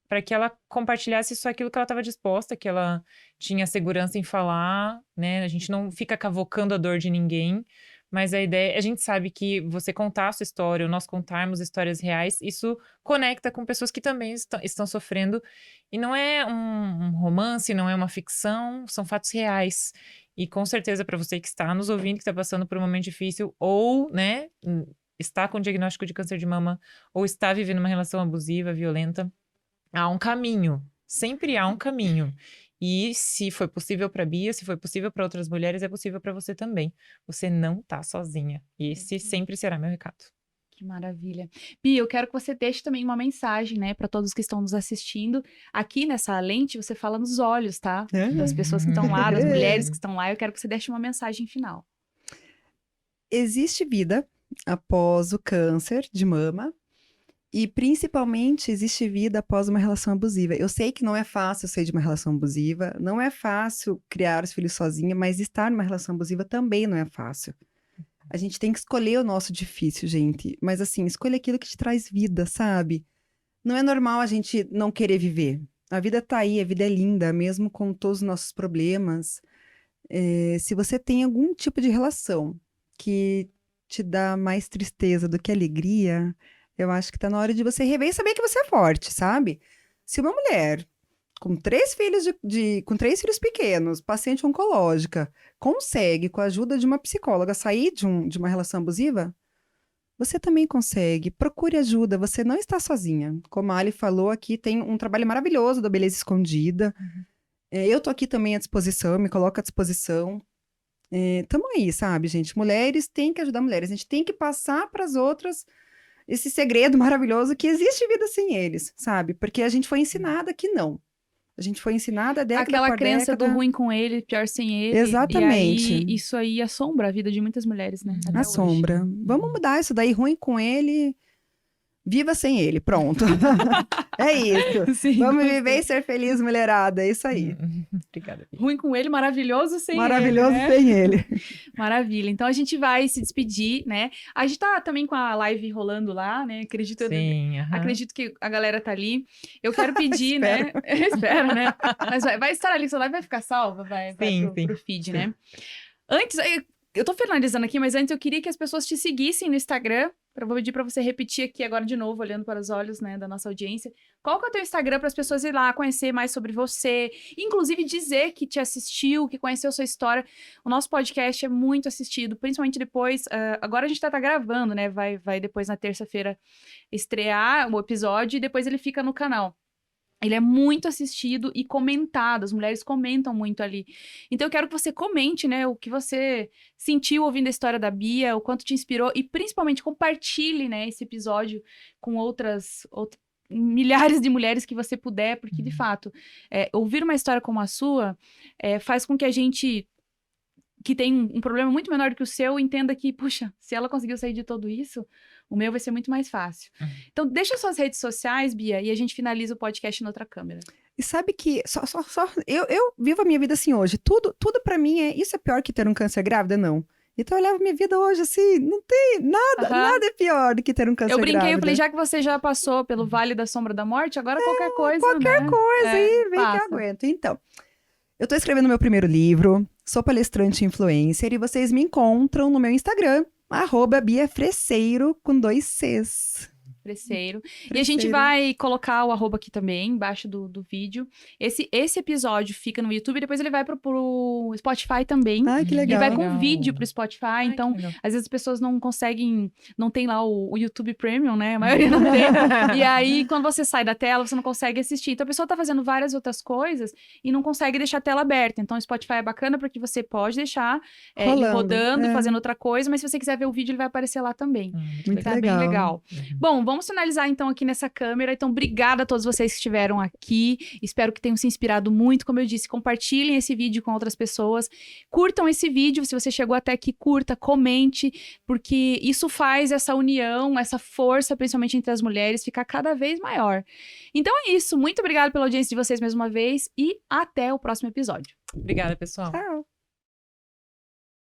para que ela compartilhasse só aquilo que ela estava disposta, que ela tinha segurança em falar, né? A gente não fica cavocando a dor de ninguém, mas a ideia, a gente sabe que você contar a sua história, ou nós contarmos histórias reais, isso conecta com pessoas que também estão sofrendo. E não é um romance, não é uma ficção, são fatos reais. E com certeza para você que está nos ouvindo, que está passando por um momento difícil, ou, né, está com diagnóstico de câncer de mama, ou está vivendo uma relação abusiva, violenta, há um caminho. Sempre há um caminho. E se foi possível para Bia, se foi possível para outras mulheres, é possível para você também. Você não tá sozinha. E esse sempre será meu recado. Que maravilha. Bia, eu quero que você deixe também uma mensagem, né, para todos que estão nos assistindo. Aqui nessa lente, você fala nos olhos, tá? Das pessoas que estão lá, das mulheres que estão lá. Eu quero que você deixe uma mensagem final. Existe vida após o câncer de mama. E, principalmente, existe vida após uma relação abusiva. Eu sei que não é fácil sair de uma relação abusiva, não é fácil criar os filhos sozinha, mas estar numa relação abusiva também não é fácil. A gente tem que escolher o nosso difícil, gente. Mas, assim, escolha aquilo que te traz vida, sabe? Não é normal a gente não querer viver. A vida tá aí, a vida é linda, mesmo com todos os nossos problemas. Se você tem algum tipo de relação que te dá mais tristeza do que alegria... Eu acho que tá na hora de você rever e saber que você é forte, sabe? Se uma mulher com 3 filhos com 3 filhos pequenos, paciente oncológica, consegue, com a ajuda de uma psicóloga, sair de uma relação abusiva, você também consegue. Procure ajuda, você não está sozinha. Como a Ali falou, aqui tem um trabalho maravilhoso da Beleza Escondida. Eu tô aqui também à disposição, me coloco à disposição. Tamo aí, sabe, gente? Mulheres têm que ajudar mulheres. A gente tem que passar para as outras esse segredo maravilhoso que existe vida sem eles, sabe? Porque a gente foi ensinada que não. A gente foi ensinada década Aquela por crença década. do ruim com ele, pior sem ele. Exatamente. E aí, isso aí assombra a vida de muitas mulheres, né? Até Assombra. hoje. Vamos mudar isso daí, ruim com ele, viva sem ele, pronto. É isso. Sim, Vamos viver e ser feliz, mulherada, é isso aí. Obrigada, Bia. Ruim com ele, maravilhoso sem Maravilhoso ele, né? sem ele. Maravilha. Então a gente vai se despedir, né? A gente tá também com a live rolando lá, né? Acredito que a galera tá ali. Eu quero pedir, né? Espero, né? Mas vai estar ali, essa live vai ficar salva, vai pro feed, sim. né? Antes, eu tô finalizando aqui, mas antes eu queria que as pessoas te seguissem no Instagram, Eu vou pedir para você repetir aqui agora de novo, olhando para os olhos, né, da nossa audiência. Qual que é o teu Instagram para as pessoas ir lá conhecer mais sobre você, inclusive dizer que te assistiu, que conheceu sua história. O nosso podcast é muito assistido, principalmente depois, agora a gente tá gravando, né, vai depois na terça-feira estrear o episódio e depois ele fica no canal. Ele é muito assistido e comentado, as mulheres comentam muito ali. Então eu quero que você comente, né, o que você sentiu ouvindo a história da Bia, o quanto te inspirou e principalmente compartilhe, né, esse episódio com outras milhares de mulheres que você puder, porque de fato, ouvir uma história como a sua faz com que a gente que tem um problema muito menor do que o seu, entenda que, puxa, se ela conseguiu sair de tudo isso, o meu vai ser muito mais fácil. Então, deixa suas redes sociais, Bia, e a gente finaliza o podcast na outra câmera. E sabe que eu vivo a minha vida assim hoje. Tudo para mim isso é pior que ter um câncer grávida? Não. Então eu levo minha vida hoje assim, não tem nada é pior do que ter um câncer grávida. Eu brinquei, eu falei, já que você já passou pelo Vale da Sombra da Morte, agora qualquer coisa, qualquer coisa aí, vem que eu aguento. Então, eu tô escrevendo meu primeiro livro, sou palestrante influencer e vocês me encontram no meu Instagram, @biafreceiro com 2 Cs. Freceiro. E a gente vai colocar o @ aqui também, embaixo do vídeo. Esse episódio fica no YouTube, depois ele vai pro Spotify também. Ah, que legal. Ele vai com vídeo pro Spotify, então às vezes as pessoas não conseguem, não tem lá o YouTube Premium, né? A maioria não tem. E aí, quando você sai da tela, você não consegue assistir. Então a pessoa tá fazendo várias outras coisas e não consegue deixar a tela aberta. Então o Spotify é bacana porque você pode deixar ele rodando, fazendo outra coisa, mas se você quiser ver o vídeo, ele vai aparecer lá também. Muito tá bem legal. Bom, vamos finalizar então aqui nessa câmera. Então, obrigada a todos vocês que estiveram aqui. Espero que tenham se inspirado muito. Como eu disse, compartilhem esse vídeo com outras pessoas. Curtam esse vídeo. Se você chegou até aqui, curta, comente, porque isso faz essa união, essa força, principalmente entre as mulheres, ficar cada vez maior. Então é isso. Muito obrigada pela audiência de vocês mais uma vez e até o próximo episódio. Obrigada, pessoal. Tchau.